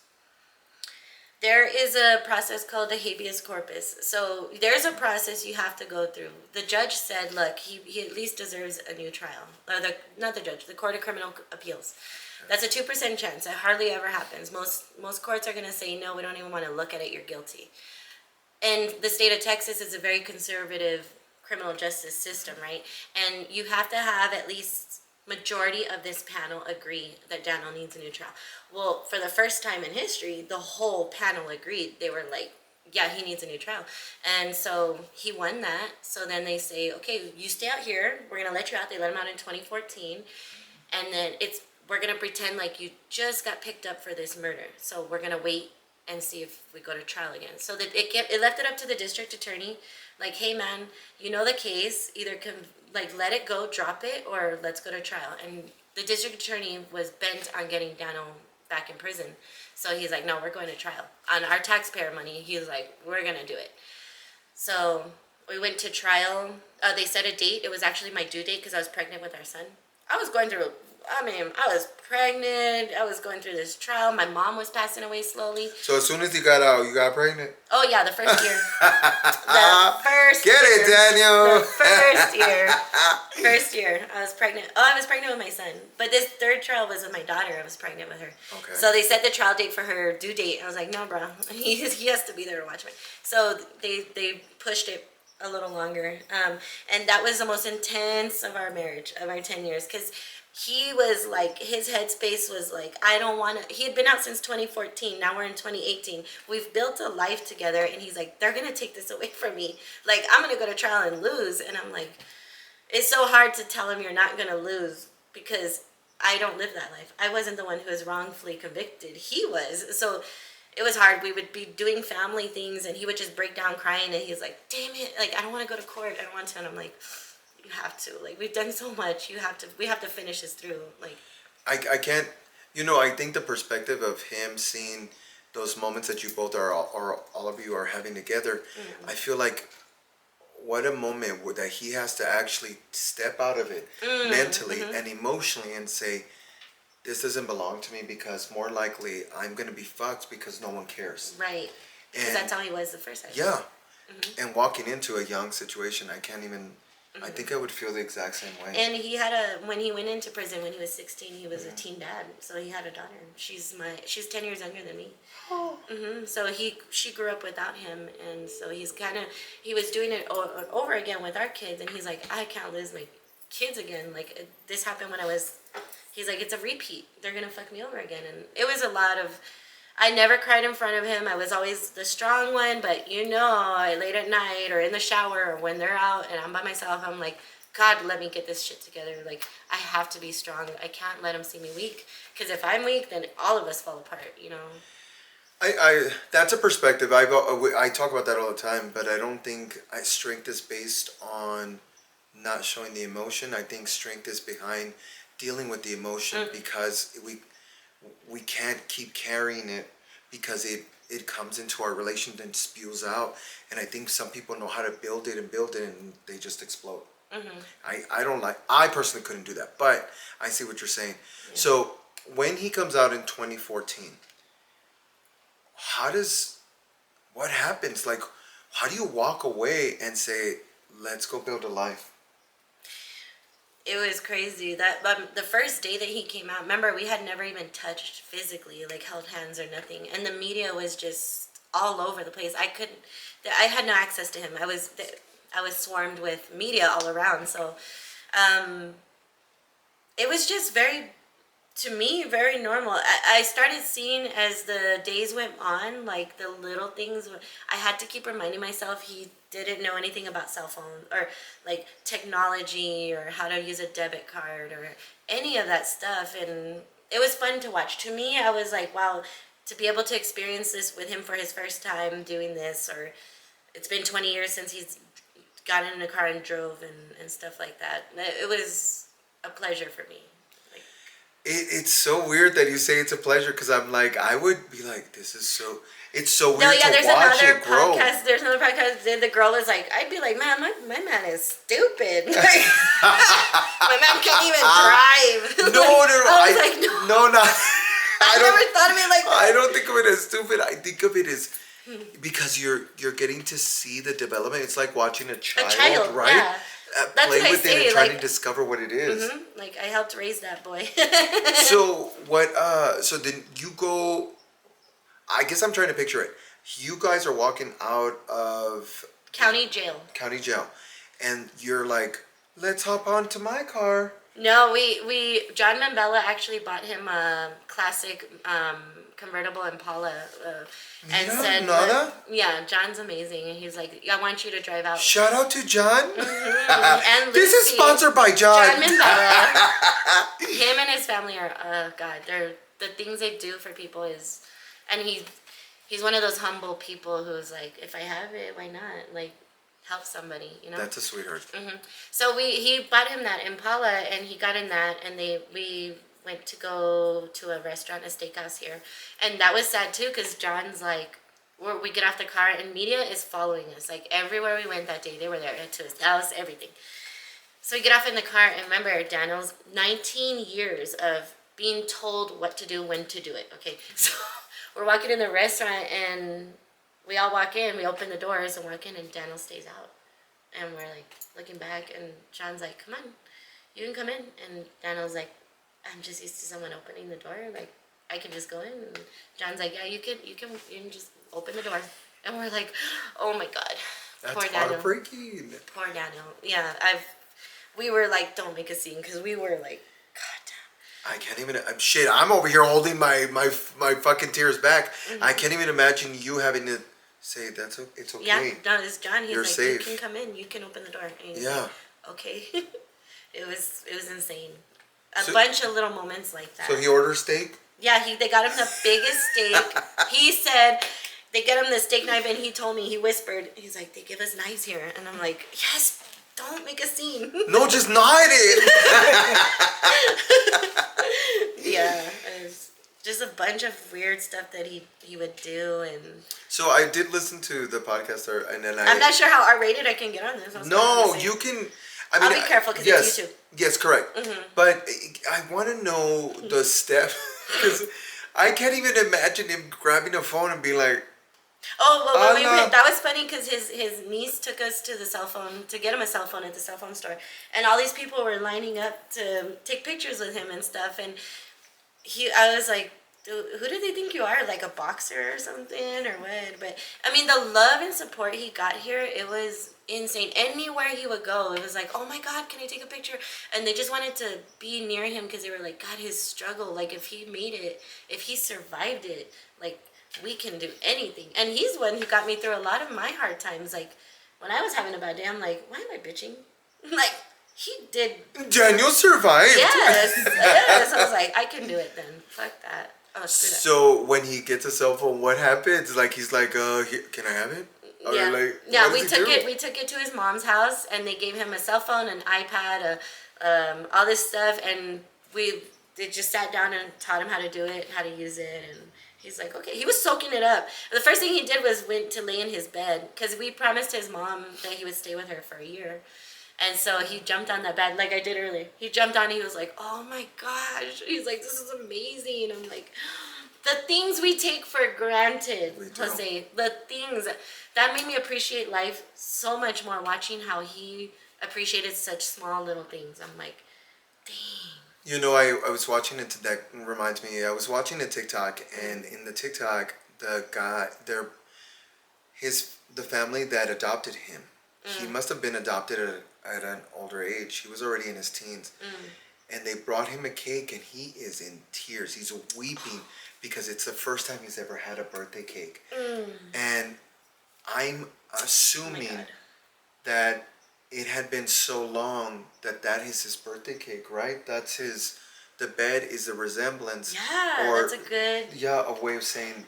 there is a process called a habeas corpus. So there's a process you have to go through. The judge said, look, he at least deserves a new trial. Or not the judge, the Court of Criminal Appeals. That's a 2% chance. It hardly ever happens. Most courts are going to say, no, we don't even want to look at it, you're guilty. And the state of Texas is a very conservative criminal justice system, right? And you have to have at least majority of this panel agree that Daniel needs a new trial. Well, for the first time in history, the whole panel agreed. They were like, yeah, he needs a new trial. And so he won that. So then they say, okay, you stay out here. We're going to let you out. They let him out in 2014. And then we're going to pretend like you just got picked up for this murder. So we're going to wait and see if we go to trial again. So that it left it up to the district attorney. Like, hey, man, you know the case. Either let it go, drop it, or let's go to trial. And the district attorney was bent on getting Daniel back in prison. So he's like, no, we're going to trial. On our taxpayer money, he was like, we're going to do it. So we went to trial. They set a date. It was actually my due date because I was pregnant with our son. I was pregnant. I was going through this trial. My mom was passing away slowly. So as soon as you got out, you got pregnant? Oh, yeah, the first year. Get it, Daniel. The first year, I was pregnant. Oh, I was pregnant with my son. But this third trial was with my daughter. I was pregnant with her. Okay. So they set the trial date for her due date. I was like, no, bro. He has to be there to watch me. So they pushed it a little longer. And that was the most intense of our marriage, of our 10 years, because he was like, his headspace was like, I don't want to. He had been out since 2014. Now we're in 2018. We've built a life together, and he's like, they're gonna take this away from me. Like, I'm gonna go to trial and lose. And I'm like, it's so hard to tell him you're not gonna lose, because I don't live that life. I wasn't the one who was wrongfully convicted. He was. So it was hard. We would be doing family things, and he would just break down crying, and he's like, damn it, like, I don't want to go to court. I don't want to. And I'm like, you have to. Like, we've done so much. We have to finish this through. Like, I can't, you know, I think the perspective of him seeing those moments that you both are, or all of you are having together, I feel like what a moment that he has to actually step out of it mentally and emotionally and say, this doesn't belong to me, because more likely I'm going to be fucked because no one cares. right. Because that's how he was the first time. Yeah. And walking into a young situation, I can't even, I think I would feel the exact same way. And he had when he went into prison when he was 16, he was a teen dad. So he had a daughter. She's 10 years younger than me. So she grew up without him, and so he was doing it over again with our kids, and he's like, I can't lose my kids again. Like, this happened when he's like, it's a repeat. They're gonna fuck me over again. And it was a lot of, I never cried in front of him. I was always the strong one, but late at night or in the shower or when they're out and I'm by myself, I'm like, God, let me get this shit together. Like, I have to be strong. I can't let him see me weak, because if I'm weak, then all of us fall apart, I that's a perspective. I talk about that all the time, but I don't think strength is based on not showing the emotion. I think strength is behind dealing with the emotion, because we can't keep carrying it, because it comes into our relation and spews out. And I think some people know how to build it and they just explode. I personally couldn't do that, but I see what you're saying. Yeah. So when he comes out in 2014, what happens? Like, how do you walk away and say, let's go build a life? It was crazy. That the first day that he came out, remember, we had never even touched physically, like held hands or nothing, and the media was just all over the place. I had no access to him. I was swarmed with media all around. So it was just to me, very normal. I started seeing, as the days went on, like, the little things. I had to keep reminding myself he didn't know anything about cell phone or like technology or how to use a debit card or any of that stuff. And it was fun to watch. To me, I was like, wow, to be able to experience this with him for his first time doing this, or it's been 20 years since he's gotten in a car and drove and stuff like that. It was a pleasure for me. It's so weird that you say it's a pleasure, because I'm like, I would be like, it's so weird to watch it grow. There's another podcast, the girl is like, I'd be like, man, my man is stupid. Like, my man can't even drive. No, I was like, no. I never thought of it like that. I don't think of it as stupid. I think of it as, because you're getting to see the development. It's like watching a child, right? Yeah. Play with it and trying to discover what it is. Like, I helped raise that boy. So what? So then you go. I guess I'm trying to picture it. You guys are walking out of county jail, and you're like, let's hop onto my car. No, we John Mambella actually bought him a classic convertible Impala, and said, yeah, John's amazing. He's like, I want you to drive out. Shout out to John. And Lucy, this is sponsored by John. John Mambella. Him and his family are, God, they're, the things they do for people is, and he's one of those humble people who's like, if I have it, why not? Like, help somebody, That's a sweetheart. So he bought him that Impala, and he got in that, and we went to go to a restaurant, a steakhouse here, and that was sad too, because John's like, we get off the car and media is following us, like everywhere we went that day, they were there, to his house, everything. So we get off in the car, and remember, Daniel's 19 years of being told what to do, when to do it. Okay, so we're walking in the restaurant, and we all walk in, we open the doors and walk in, and Daniel stays out. And we're like looking back, and John's like, come on, you can come in. And Daniel's like, I'm just used to someone opening the door. Like, I can just go in. And John's like, yeah, you can just open the door. And we're like, oh my God. That's Poor Daniel. heartbreaking. Poor Daniel. Yeah, we were like, don't make a scene, because we were like, God damn. I can't even. Shit, I'm over here holding my fucking tears back. I can't even imagine you having to say it's okay. Yeah, no, it's John. He's You're like, safe. you can come in. You can open the door. And he's Yeah. like, okay. It was insane. So- A bunch of little moments like that. So he orders steak. Yeah, they got him the biggest steak. He said they get him the steak knife, and he told me, he whispered, he's like, they give us knives here. And I'm like, yes, don't make a scene. No, just nod it. Yeah, it was just a bunch of weird stuff that he would do. And So I did listen to the podcast, and then I'm not sure how R-rated I can get on this. No, you can. I mean, I'll be careful, because yes, it's YouTube. Yes, correct. But I want to know the step, because I can't even imagine him grabbing a phone and being like, Oh, well, when we no. went, that was funny, because his niece took us to the cell phone, to get him a cell phone at the cell phone store. And all these people were lining up to take pictures with him and stuff. And I was like, who do they think you are? Like a boxer or something, or what? But, I mean, the love and support he got here, it was insane. Anywhere he would go, it was like, oh my God, can I take a picture? And they just wanted to be near him, because they were like, God, his struggle, like, if he made it, if he survived it, like, we can do anything. And he's one who got me through a lot of my hard times. Like, when I was having a bad day, I'm like, why am I bitching? Like, he did. Daniel survived. Yes. I was like, I can do it then. Fuck that. Oh, screw that. So when he gets a cell phone, what happens? Like, he's like, here, can I have it? Or Yeah, like, yeah. what We does he took do? it. We took it to his mom's house, and they gave him a cell phone, an iPad, all this stuff, and they just sat down and taught him how to do it, how to use it, and he's like, okay. He was soaking it up. The first thing he did was went to lay in his bed, because we promised his mom that he would stay with her for a year. And so he jumped on that bed like I did earlier. He jumped on, he was like, oh my gosh. He's like, this is amazing. I'm like, the things we take for granted, Jose, the things, that made me appreciate life so much more, watching how he appreciated such small little things. I'm like, dang. You know, I was watching it, that reminds me, I was watching a TikTok, and in the TikTok, the guy, the family that adopted him, he must have been adopted at an older age. He was already in his teens. And they brought him a cake, and he is in tears. He's weeping because it's the first time he's ever had a birthday cake. And I'm assuming that it had been so long that is his birthday cake, right? That's the bed is a resemblance. Yeah, or, that's a good. Yeah, a way of saying,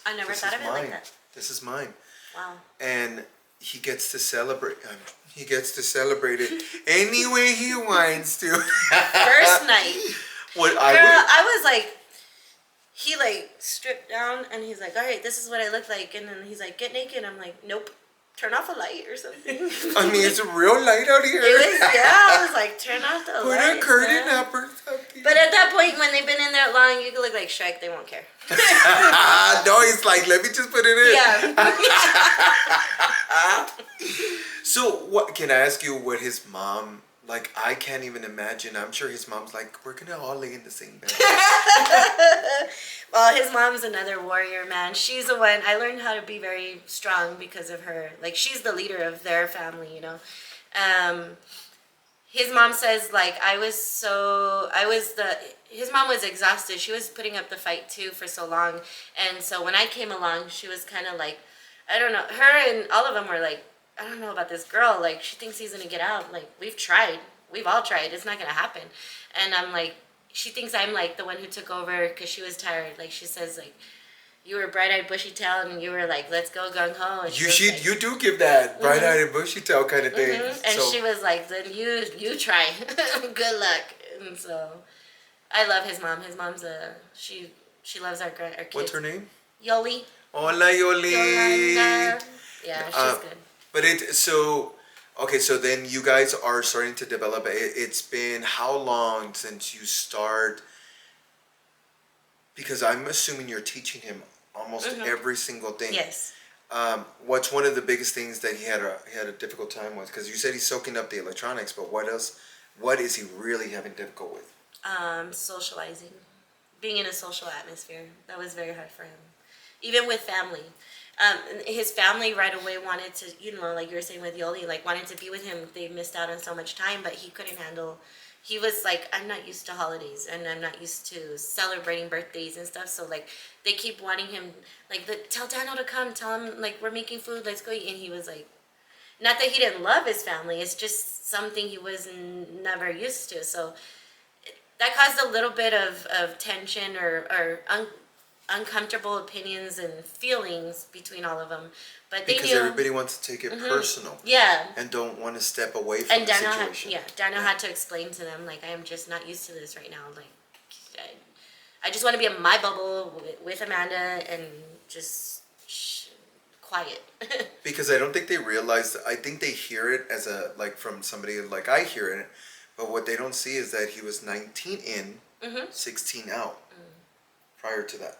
I never thought of it like that. This is mine. Wow. And he gets to celebrate. He gets to celebrate it any way he wants to. First night. What I was like, he like stripped down, and he's like, all right, this is what I look like. And then he's like, get naked. I'm like, nope. Turn off a light or something. I mean, it's a real light out here. I was like, turn off the Put light. a curtain up or something. But at that point, when they've been in there long, you can look like Shrek. They won't care. No, he's like, let me just put it in. Yeah. So, what can I ask you? What his mom? Like, I can't even imagine. I'm sure his mom's like, we're gonna all lay in the same bed. Well, his mom's another warrior, man. She's the one. I learned how to be very strong because of her. Like, she's the leader of their family, you know. His mom says, like, his mom was exhausted. She was putting up the fight, too, for so long. And so when I came along, she was kind of like, I don't know. Her and all of them were like, I don't know about this girl. Like, she thinks he's going to get out. Like, we've tried. We've all tried. It's not going to happen. And I'm like, she thinks I'm like the one who took over because she was tired. Like, she says, like, you were bright-eyed, bushy-tailed, and you were like, let's go gung-ho. You do give that bright-eyed and bushy-tailed kind of thing. And she was like, then you try. Good luck. And so I love his mom. His mom's she loves our kids. What's her name? Yoli. Hola, Yoli. Yolanda. Yeah, she's good. But so then you guys are starting to develop. It's been how long since you start? Because I'm assuming you're teaching him almost every single thing. Yes. What's one of the biggest things that he had a difficult time with? Because you said he's soaking up the electronics, but what else? What is he really having difficult with? Socializing. Being in a social atmosphere. That was very hard for him. even with family. His family right away wanted to, like you were saying with Yoli, like wanted to be with him. They missed out on so much time, but he couldn't handle. He was like, I'm not used to holidays, and I'm not used to celebrating birthdays and stuff. So like, they keep wanting him, like, tell Daniel to come. Tell him like we're making food. Let's go eat. And he was like, not that he didn't love his family. It's just something he was never used to. So that caused a little bit of tension or uncomfortable opinions and feelings between all of them. But they because knew everybody wants to take it personal. Yeah. And don't want to step away from the situation. Daniel had to explain to them, like, I am just not used to this right now. Like, I just want to be in my bubble with Amanda and just quiet. Because I don't think they realize. I think they hear it as like from somebody like I hear it, but what they don't see is that he was 19 in, 16 out. Prior to that,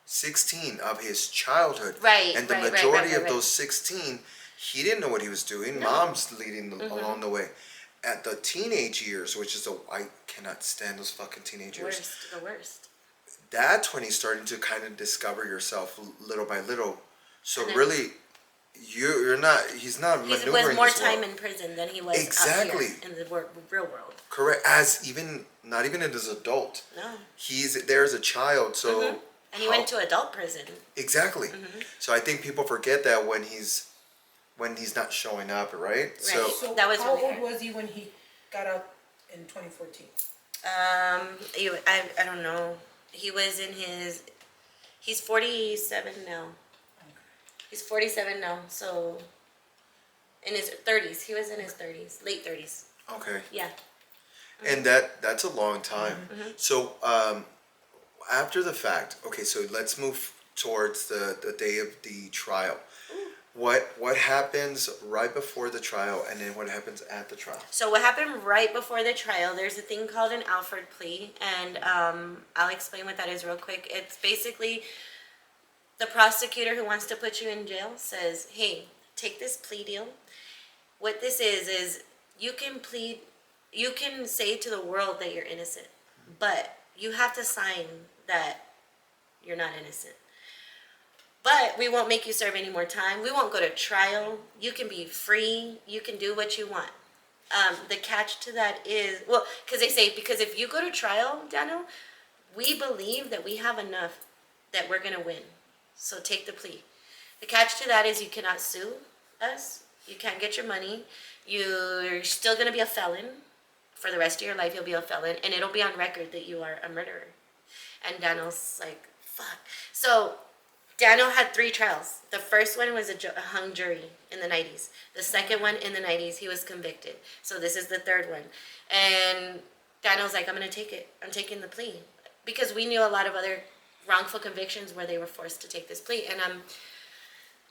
16 of his childhood, and the majority of those 16, he didn't know what he was doing. No. Mom's leading along the way. At the teenage years, which is I cannot stand those fucking teenage years. The worst. That's when he's starting to kind of discover yourself little by little. So really, you're not. He's not maneuvering. He was more time in prison than he was exactly up here in the real world. Correct. As not even as an adult. No. He's there as a child. So. And he went to adult prison. Exactly. So I think people forget that when he's not showing up, right? So that was how old was he when he got out in 2014? I don't know. He was he's 47 now. Okay. He's 47 now, so in his 30s. He was in his 30s, late 30s. Okay. Yeah. And that's a long time. So after the fact, okay, so let's move towards the day of the trial. What happens right before the trial, and then what happens at the trial? So what happened right before the trial, there's a thing called an Alford plea, and I'll explain what that is real quick. It's basically the prosecutor who wants to put you in jail says, hey, take this plea deal. What this is you can say to the world that you're innocent, but you have to sign that you're not innocent. But we won't make you serve any more time. We won't go to trial. You can be free. You can do what you want. The catch to that is, because they say, because if you go to trial, Daniel, we believe that we have enough that we're going to win. So take the plea. The catch to that is you cannot sue us. You can't get your money. You're still going to be a felon. For the rest of your life, you'll be a felon. And it'll be on record that you are a murderer. And Daniel's like, fuck. So Daniel had 3 trials. The first one was a hung jury in the 90s. The second one in the 90s, he was convicted. So this is the third one. And Daniel's like, I'm going to take it. I'm taking the plea. Because we knew a lot of other wrongful convictions where they were forced to take this plea. And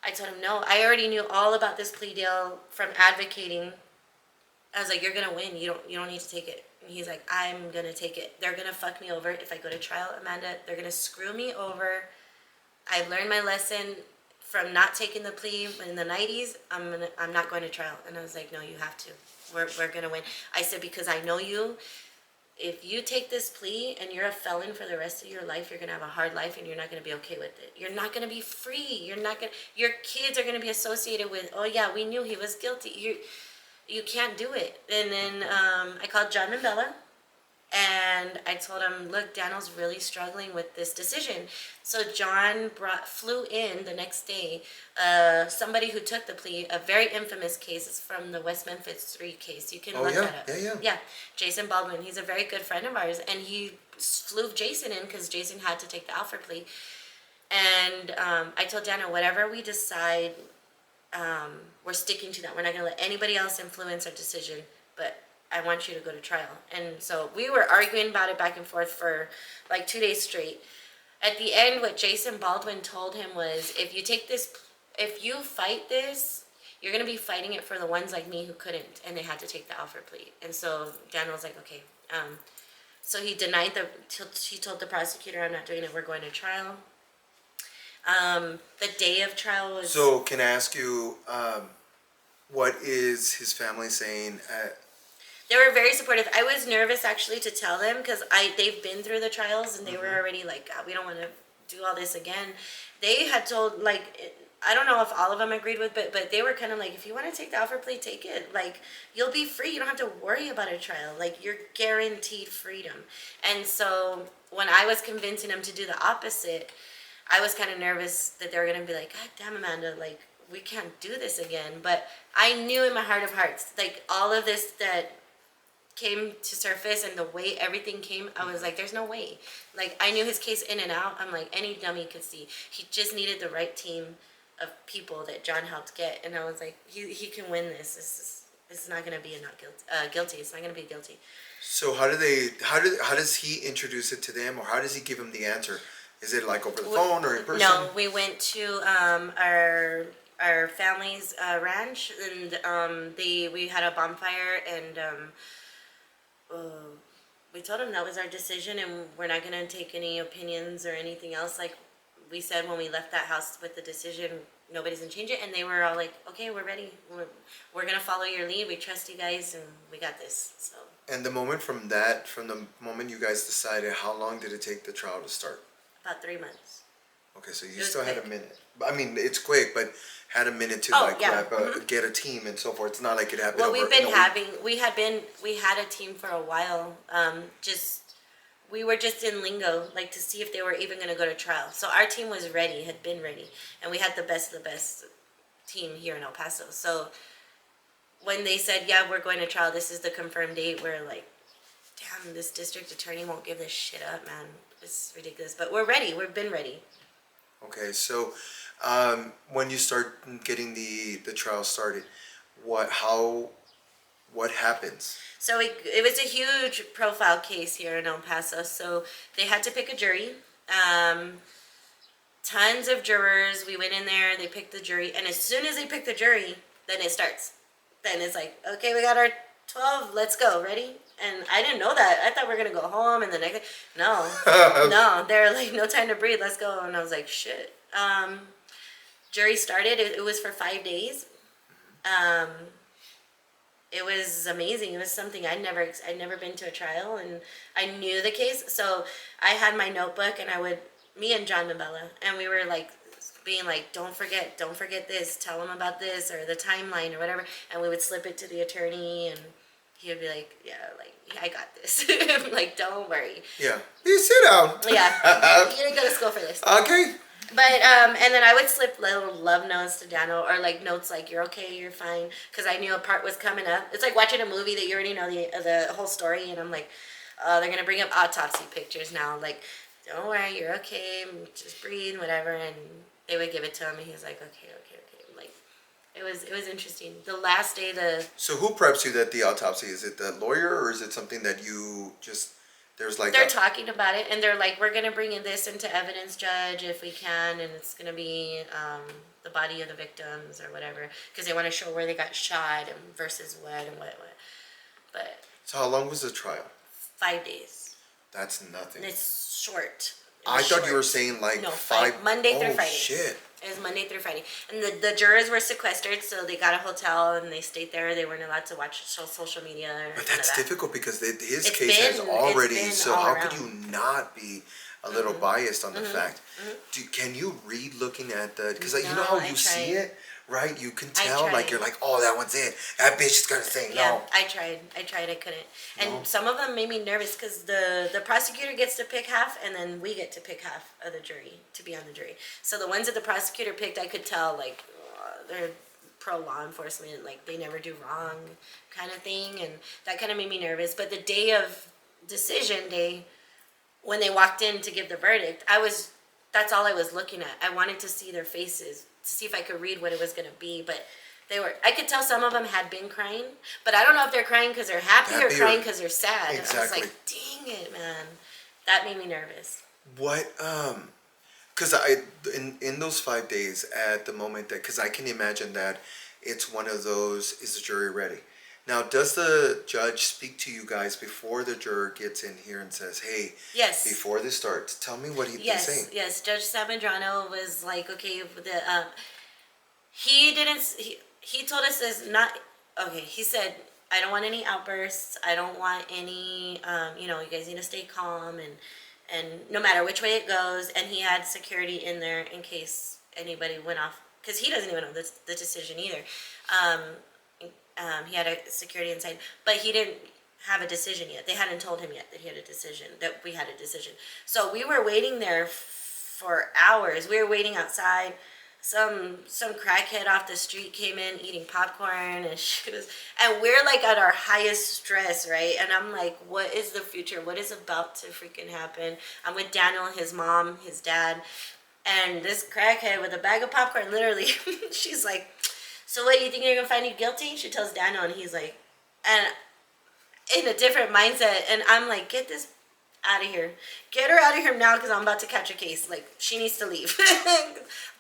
I told him, no, I already knew all about this plea deal from advocating. I was like, you're going to win. You don't need to take it. And he's like, I'm going to take it. They're going to fuck me over if I go to trial, Amanda. They're going to screw me over. I learned my lesson from not taking the plea in the 90s. I'm not going to trial. And I was like, no, you have to. We're going to win. I said, because I know you. If you take this plea and you're a felon for the rest of your life, you're going to have a hard life and you're not going to be okay with it. You're not going to be free. Your kids are going to be associated with, oh yeah, we knew he was guilty. You can't do it. And then I called John Mandela. And I told him, look, Daniel's really struggling with this decision. So John flew in the next day, somebody who took the plea, a very infamous case. It's from the West Memphis 3 case. You can look that up. Yeah, Jason Baldwin. He's a very good friend of ours. And he flew Jason in because Jason had to take the Alford plea. And I told Daniel, whatever we decide, we're sticking to that. We're not going to let anybody else influence our decision. But I want you to go to trial. And so we were arguing about it back and forth for like 2 days straight. At the end, what Jason Baldwin told him was, if you fight this, you're going to be fighting it for the ones like me who couldn't, and they had to take the Alford plea. And so Daniel's like, okay. So he denied he told the prosecutor, I'm not doing it, we're going to trial. The day of trial was... So can I ask you, what is his family saying They were very supportive. I was nervous actually to tell them because they've been through the trials and they were already like, God, we don't want to do all this again. They had told, like, I don't know if all of them agreed with, but they were kind of like, if you want to take the offer plea, take it. Like, you'll be free. You don't have to worry about a trial. Like, you're guaranteed freedom. And so when I was convincing them to do the opposite, I was kind of nervous that they were going to be like, God damn, Amanda, like, we can't do this again. But I knew in my heart of hearts, like, all of this that came to surface and the way everything came, I was like, there's no way. Like, I knew his case in and out. I'm like, any dummy could see. He just needed the right team of people that John helped get. And I was like, he can win this. It's not going to be a not guilty. Guilty. It's not going to be guilty. So how does he introduce it to them, or how does he give them the answer? Is it like over the phone or in person? No, we went to our family's ranch, and we had a bonfire, and we told him that was our decision, and we're not gonna take any opinions or anything else. Like we said when we left that house with the decision, nobody's gonna change it, and they were all like, "Okay, we're ready. We're gonna follow your lead. We trust you guys, and we got this." So. And the moment from the moment you guys decided, how long did it take the trial to start? About 3 months. Okay, so you It was still had a quick. minute. I mean, it's quick, but had a minute to get a team and so forth. It's not like it happened. Well, over we've been in a having, we had a team for a while. We were just in lingo, like to see if they were even going to go to trial. So our team was ready, had been ready, and we had the best of the best team here in El Paso. So when they said, yeah, we're going to trial, this is the confirmed date, we're like, damn, this district attorney won't give this shit up, man. It's ridiculous. But we're ready. We've been ready. Okay, so when you start getting the trial started, what happens? So it was a huge profile case here in El Paso. So they had to pick a jury. Tons of jurors. We went in there. They picked the jury. And as soon as they pick the jury, then it starts. Then it's like, okay, we got our 12. Let's go. Ready? And I didn't know that. I thought we were going to go home and the next day. No. No. They're like, no time to breathe. Let's go. And I was like, shit. Jury started. It was for 5 days. It was amazing. It was something I'd never been to a trial, and I knew the case. So I had my notebook, and me and John Nabella, and we were like being like, don't forget this, tell them about this, or the timeline or whatever. And we would slip it to the attorney, and he would be like, yeah, I got this. I'm like, don't worry. Yeah. You sit down. Yeah. You didn't go to school for this. Okay. But, and then I would slip little love notes to Daniel, or like notes like, you're okay, you're fine. Because I knew a part was coming up. It's like watching a movie that you already know the whole story. And I'm like, they're going to bring up autopsy pictures now. Like, don't worry, you're okay. Just breathe, whatever. And they would give it to him. And he was like, okay. Like, it was interesting. The last day, So who preps you that the autopsy? Is it the lawyer, or is it something that you just... They're talking about it, and they're like, we're going to bring in this into evidence, Judge, if we can, and it's going to be the body of the victims or whatever, because they want to show where they got shot and versus what and what. But So how long was the trial? 5 days. That's nothing. It's short. I thought you were saying like no, five... Monday through Friday. Oh, shit. It was Monday through Friday. And the jurors were sequestered, so they got a hotel and they stayed there. They weren't allowed to watch social media or But that's difficult because his It's case has been already... So all how around. could you not be a little biased on the fact? Can you read looking at the... Because you know how you see it, right? You can tell, like, you're like, oh, that one's it. That bitch is going to say Yeah, no. I tried, I couldn't. And some of them made me nervous because the prosecutor gets to pick half, and then we get to pick half of the jury to be on the jury. So the ones that the prosecutor picked, I could tell, like, they're pro law enforcement, like, they never do wrong kind of thing, and that kind of made me nervous. But the day of decision day, when they walked in to give the verdict, that's all I was looking at. I wanted to see their faces, to see if I could read what it was going to be, but I could tell some of them had been crying, but I don't know if they're crying because they're happy or crying because they're sad. Exactly. I was like, dang it, man. That made me nervous. What, because in those 5 days at the moment that, because I can imagine that it's one of those, is the jury ready? Now, does the judge speak to you guys before the juror gets in here and says, hey, Yes. before this starts, tell me what he's been saying? Yes, Judge Samedrano was like, okay, he told us this he said, I don't want any outbursts, I don't want any, you guys need to stay calm, and and no matter which way it goes, and he had security in there in case anybody went off, because he doesn't even know the decision either. He had a security inside, but he didn't have a decision yet. They hadn't told him yet that he had a decision, that we had a decision. So we were waiting there for hours. We were waiting outside. Some crackhead off the street came in eating popcorn, and and we're like at our highest stress, right? And I'm like, what is the future? What is about to freaking happen? I'm with Daniel, his mom, his dad, and this crackhead with a bag of popcorn, literally. She's like, so what, you think you're gonna find you guilty? She tells Daniel, and he's like, and in a different mindset, and I'm like, get this out of here. Get her out of here now, because I'm about to catch a case. Like, she needs to leave.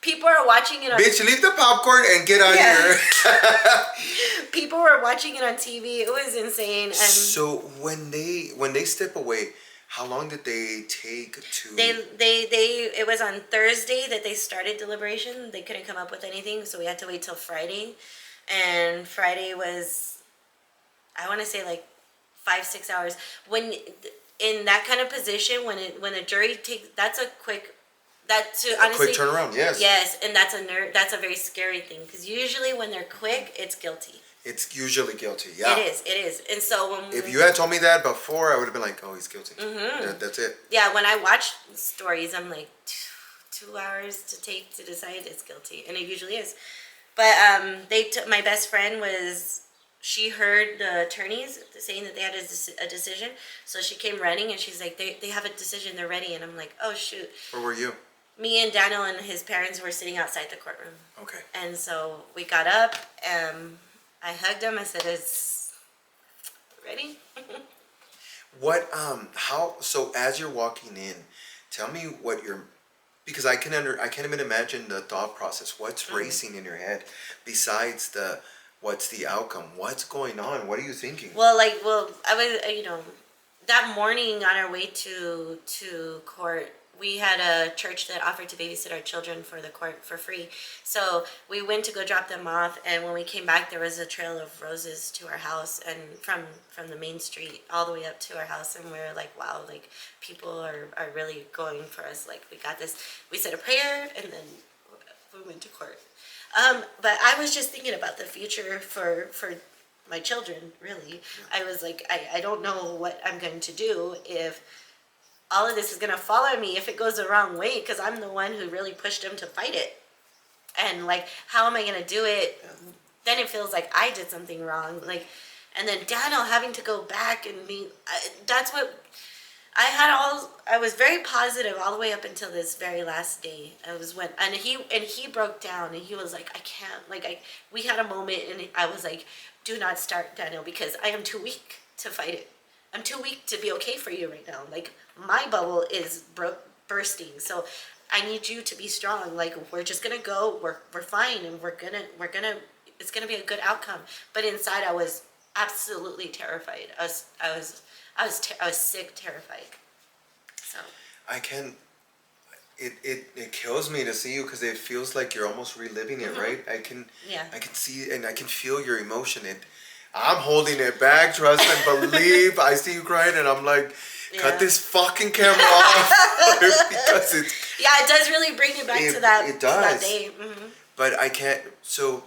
People are watching it on Bitch, leave the popcorn and get out here. People were watching it on TV. It was insane. And so when they step away, how long did they take to... it was on Thursday that they started deliberation. They couldn't come up with anything, so we had to wait till Friday. And Friday was, I want to say, like 5-6 hours. When in that kind of position, when a jury takes, that's a quick, honestly, quick turnaround. Yes. Yes, and that's a very scary thing, because usually when they're quick, it's guilty. It's usually guilty. Yeah. It is. And so when if you had told me that before, I would have been like, oh, he's guilty. That's it. Yeah, when I watch stories, I'm like, 2 hours to take to decide it's guilty, and it usually is. But my best friend she heard the attorneys saying that they had a decision, so she came running, and she's like, they have a decision, they're ready. And I'm like, oh shoot. Where were you? Me and Daniel and his parents were sitting outside the courtroom. Okay. And so we got up, I hugged him, I said, it's ready. So as you're walking in, tell me what because I can't even imagine the thought process. What's racing in your head besides what's the outcome? What's going on? What are you thinking? Well, I was, that morning on our way to court, we had a church that offered to babysit our children for the court for free. So we went to go drop them off, and when we came back, there was a trail of roses to our house, and from the main street all the way up to our house. And we were like, wow, like, people are really going for us. Like, we got this. We said a prayer, and then we went to court. But I was just thinking about the future for my children, really. I was like, I don't know what I'm going to do if all of this is going to follow me if it goes the wrong way, because I'm the one who really pushed him to fight it. And, like, how am I going to do it? Then it feels like I did something wrong. Like, and then Daniel having to go back and that's what... I was very positive all the way up until this very last day. He broke down, and he was like, I can't, we had a moment, and I was like, do not start, Daniel, because I am too weak to fight it. I'm too weak to be okay for you right now. Like, my bubble is bursting, so I need you to be strong. Like, we're just gonna go, we're fine, and it's gonna be a good outcome. But inside, I was absolutely terrified. I was sick, terrified. So I can. It kills me to see you, because it feels like you're almost reliving it, right? I can see and I can feel your emotion. I'm holding it back, trust and believe. I see you crying, and I'm like, cut this fucking camera off, because it's... Yeah, it does really bring you back to that. It does. To that day. Mm-hmm. But I can't. So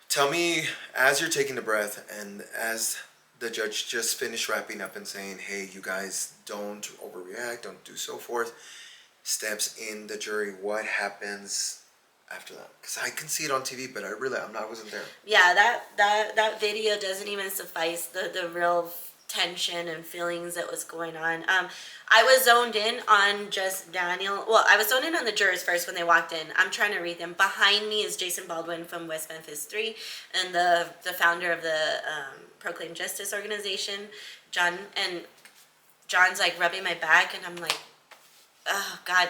tell me, as you're taking the breath, and as the judge just finished wrapping up and saying, hey, you guys don't overreact, don't do so forth, steps in the jury, what happens after that? Because I can see it on TV, but I wasn't there. Yeah, that video doesn't even suffice the real tension and feelings that was going on. I was zoned in on just Daniel. Well, I was zoned in on the jurors first when they walked in. I'm trying to read them. Behind me is Jason Baldwin from West Memphis 3, and the founder of the Proclaim Justice organization, John. And John's like rubbing my back, and I'm like, oh God.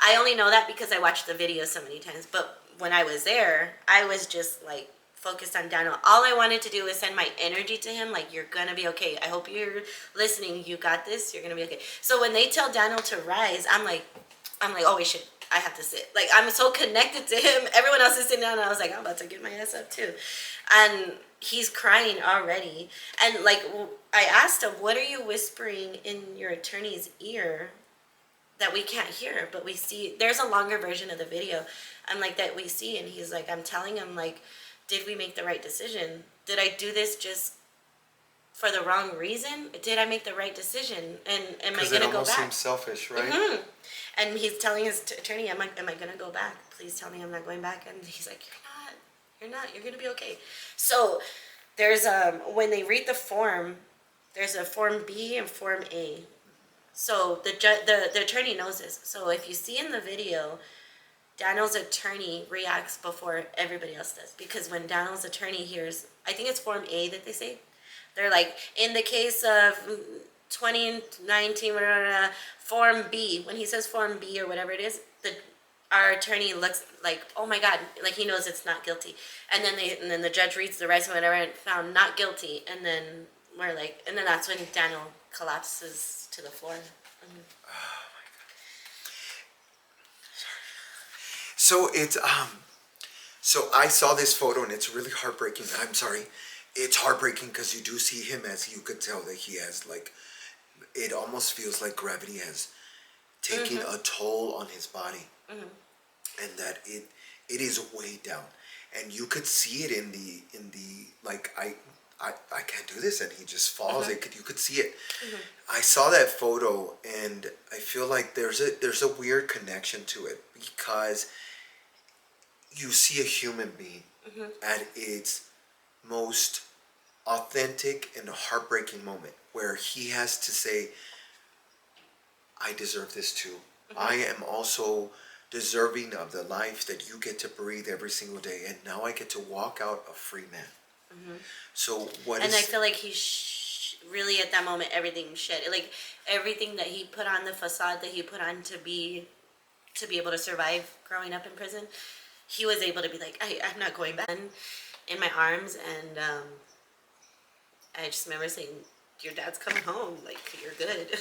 I only know that because I watched the video so many times. But when I was there, I was just like focused on Daniel. All I wanted to do was send my energy to him, like, you're gonna be okay. I hope you're listening. You got this. You're gonna be okay. So when they tell Daniel to rise, I'm like, oh, we should I have to sit. Like, I'm so connected to him. Everyone else is sitting down, and I was like, I'm about to get my ass up too. And he's crying already. And like, I asked him, what are you whispering in your attorney's ear that we can't hear, but we see? There's a longer version of the video. I'm like, that we see. And he's like, I'm telling him, like, did we make the right decision? Did I do this just for the wrong reason? Did I make the right decision? And am I going to go back? Because it almost seems selfish, right? Mm-hmm. And he's telling his attorney, am I going to go back? Please tell me I'm not going back. And he's like, you're not, you're going to be okay. So there's, when they read the form, there's a Form B and Form A. So the attorney knows this. So if you see in the video, Daniel's attorney reacts before everybody else does. Because when Daniel's attorney hears, I think it's Form A that they say, they're like, in the case of 2019, Form B. When he says Form B or whatever it is, our attorney looks like, oh my God, like he knows it's not guilty. And then the judge reads the rest of whatever and found not guilty. And then we're like, and then that's when Daniel collapses to the floor. So it's so I saw this photo and it's really heartbreaking. I'm sorry. It's heartbreaking because you do see him, as you could tell that he has, like, it almost feels like gravity has taken a toll on his body. And that it is weighed down. And you could see it in the like, I can't do this, and he just falls. You could see it. I saw that photo and I feel like there's a weird connection to it, because you see a human being at its most authentic and heartbreaking moment, where he has to say, I deserve this too. I am also deserving of the life that you get to breathe every single day, and now I get to walk out a free man. So what and is... I feel like he really at that moment, everything shed. Like, everything that he put on, the facade that he put on to be able to survive growing up in prison, he was able to be like, I'm not going back, in my arms. And I just remember saying, your dad's coming home, like, you're good.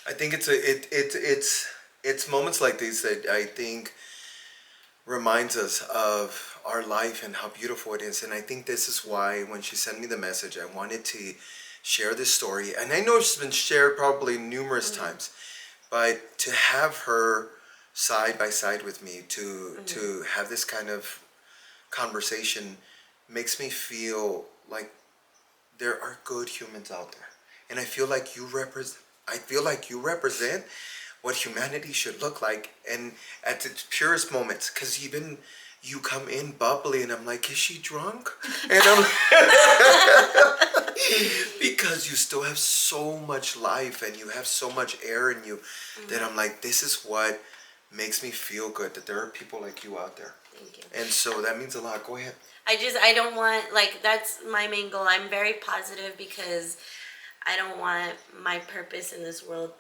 I think it's moments like these that I think reminds us of our life and how beautiful it is. And I think this is why when she sent me the message, I wanted to share this story. And I know it's been shared probably numerous times, but to have her side by side with me, to have this kind of conversation, makes me feel like there are good humans out there. And I feel like you represent what humanity should look like, and at its purest moments. Because even you come in bubbly, and I'm like, is she drunk? And I'm because you still have so much life and you have so much air in you, that I'm like, this is what makes me feel good, that there are people like you out there. Thank you. And so that means a lot. Go ahead. I don't want, like, that's my main goal. I'm very positive because I don't want my purpose in this world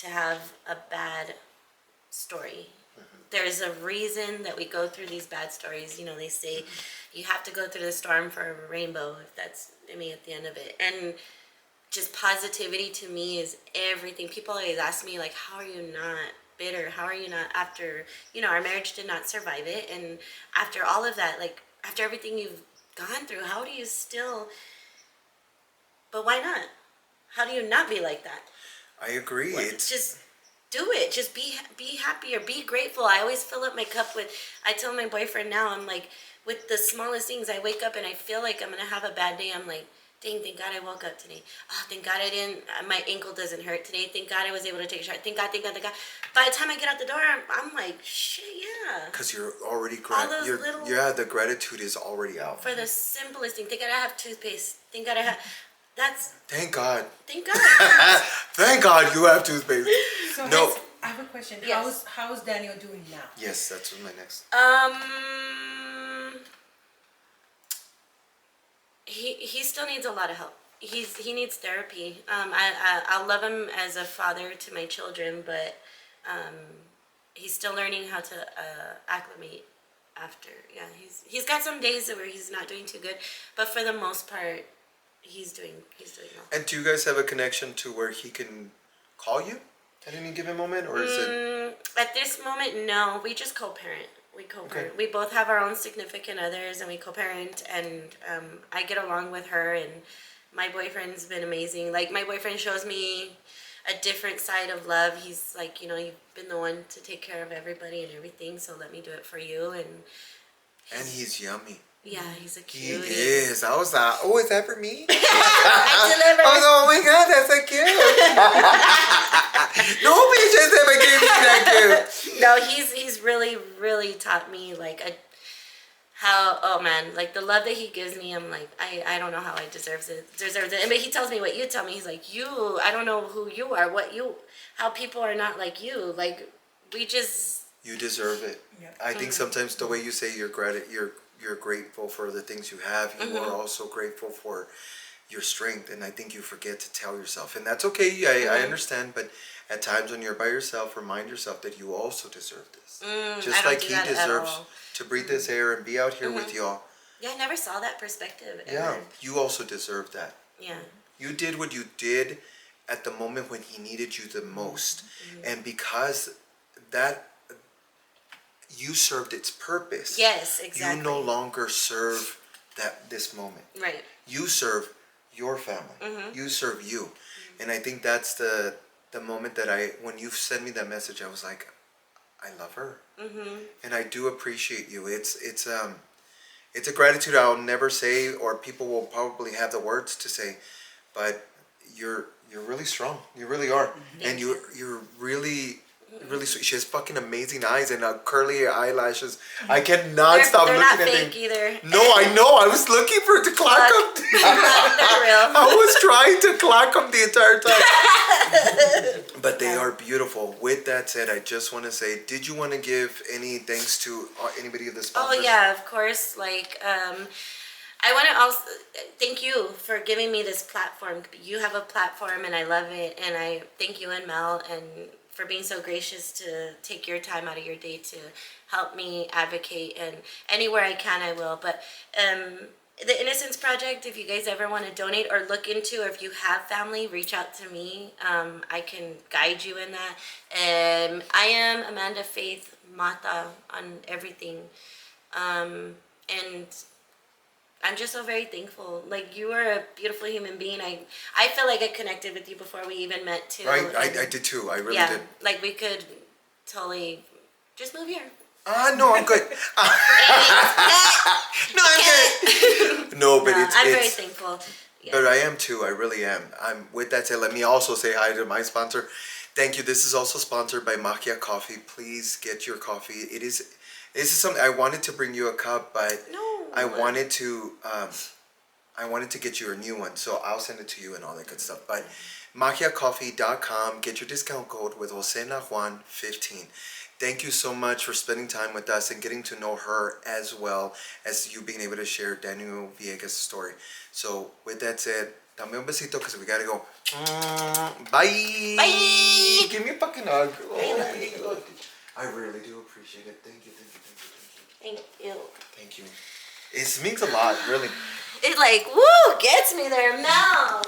to have a bad story. There's a reason that we go through these bad stories. You know, they say you have to go through the storm for a rainbow, if that's, I mean, at the end of it. And just positivity to me is everything. People always ask me, like, how are you not bitter? How are you not, after, you know, our marriage did not survive it. And after all of that, like, after everything you've gone through, how do you still, but why not? How do you not be like that? I agree. It's just do it. Just be happy or be grateful. I always fill up my cup with, I tell my boyfriend now, I'm like, with the smallest things, I wake up and I feel like I'm going to have a bad day. I'm like, dang, thank God I woke up today. Oh, thank God I didn't, my ankle doesn't hurt today. Thank God I was able to take a shower. Thank God, thank God, thank God. By the time I get out the door, I'm like, shit, yeah. Because you're already the gratitude is already out. For the simplest thing. Thank God I have toothpaste. Thank God I have, that's. Thank God. Thank God. Thank God you have toothpaste. So No. I have a question. Yes. How is Daniel doing now? Yes, that's my next. He still needs a lot of help. He needs therapy. I love him as a father to my children, but he's still learning how to acclimate after. Yeah, he's got some days where he's not doing too good, but for the most part, he's doing well. And do you guys have a connection to where he can call you? at any given moment, or is it? At this moment, no. We just co-parent. We co-parent. We both have our own significant others, and we co-parent. And I get along with her, and my boyfriend's been amazing. Like, my boyfriend shows me a different side of love. He's like, you know, you've been the one to take care of everybody and everything, so let me do it for you. And he's yummy. Yeah, he's a He cutie. is. I was like, oh, is that for me? I deliver. I was like, oh my god, that's so cute. No bitches ever gave me that cute. No, he's really taught me like oh man, like the love that he gives me. I'm like, I don't know how I deserves it. But he tells me what you tell me. He's like, I don't know who you are, how people are not like you. Like, You deserve it. Yeah. I think sometimes the way you say you're grateful for the things you have, you are also grateful for your strength, and I think you forget to tell yourself, and that's okay. I understand, but at times when you're by yourself, remind yourself that you also deserve this, just like he deserves to breathe this air and be out here with y'all. Yeah, I never saw that perspective. Yeah, you also deserve that. Yeah. You did what you did at the moment when he needed you the most, and because that you served its purpose. Yes, exactly. You no longer serve this moment. Right. You serve your family. You serve you. And I think that's the moment that when you sent me that message, I was like, I love her. And I do appreciate you. It's a gratitude I'll never say, or people will probably have the words to say, but you're really strong. You really are. And you're really sweet. She has fucking amazing eyes and curly eyelashes. I cannot stop they're looking not at them. fake either. No, I know. I was looking for it to clock them. They're real. I was trying to clock them the entire time. But they are beautiful. With that said, I just want to say, did you want to give any thanks to anybody of the sponsors? Oh yeah, of course. Like, I want to also thank you for giving me this platform. You have a platform, and I love it. And I thank you and Mel and for being so gracious to take your time out of your day to help me advocate, and anywhere I can, I will. But the Innocence Project, if you guys ever want to donate or look into, or if you have family, reach out to me. I can guide you in that. I am Amanda Faith Mata on everything. And I'm just so very thankful. Like, you are a beautiful human being. I feel like I connected with you before we even met too. Right, I did too. I really did. Like, we could totally just move here. No, I'm good. No, I'm good. No, but I'm very thankful. Yeah. But I am too. I really am. With that said, let me also say hi to my sponsor. Thank you. This is also sponsored by Magia Coffee. Please get your coffee. This is something I wanted to bring you a cup, but I wanted to get you a new one, so I'll send it to you and all that good stuff. But magiacoffee.com, get your discount code with Josena Juan 15. Thank you so much for spending time with us and getting to know her, as well as you being able to share Daniel Villegas' story. So with that said, dame un besito because we gotta go. Bye. Bye. Give me a fucking hug. Oh, I really do appreciate it. Thank you. Thank you. Thank you. It means a lot, really. It like, woo, gets me there, Mel.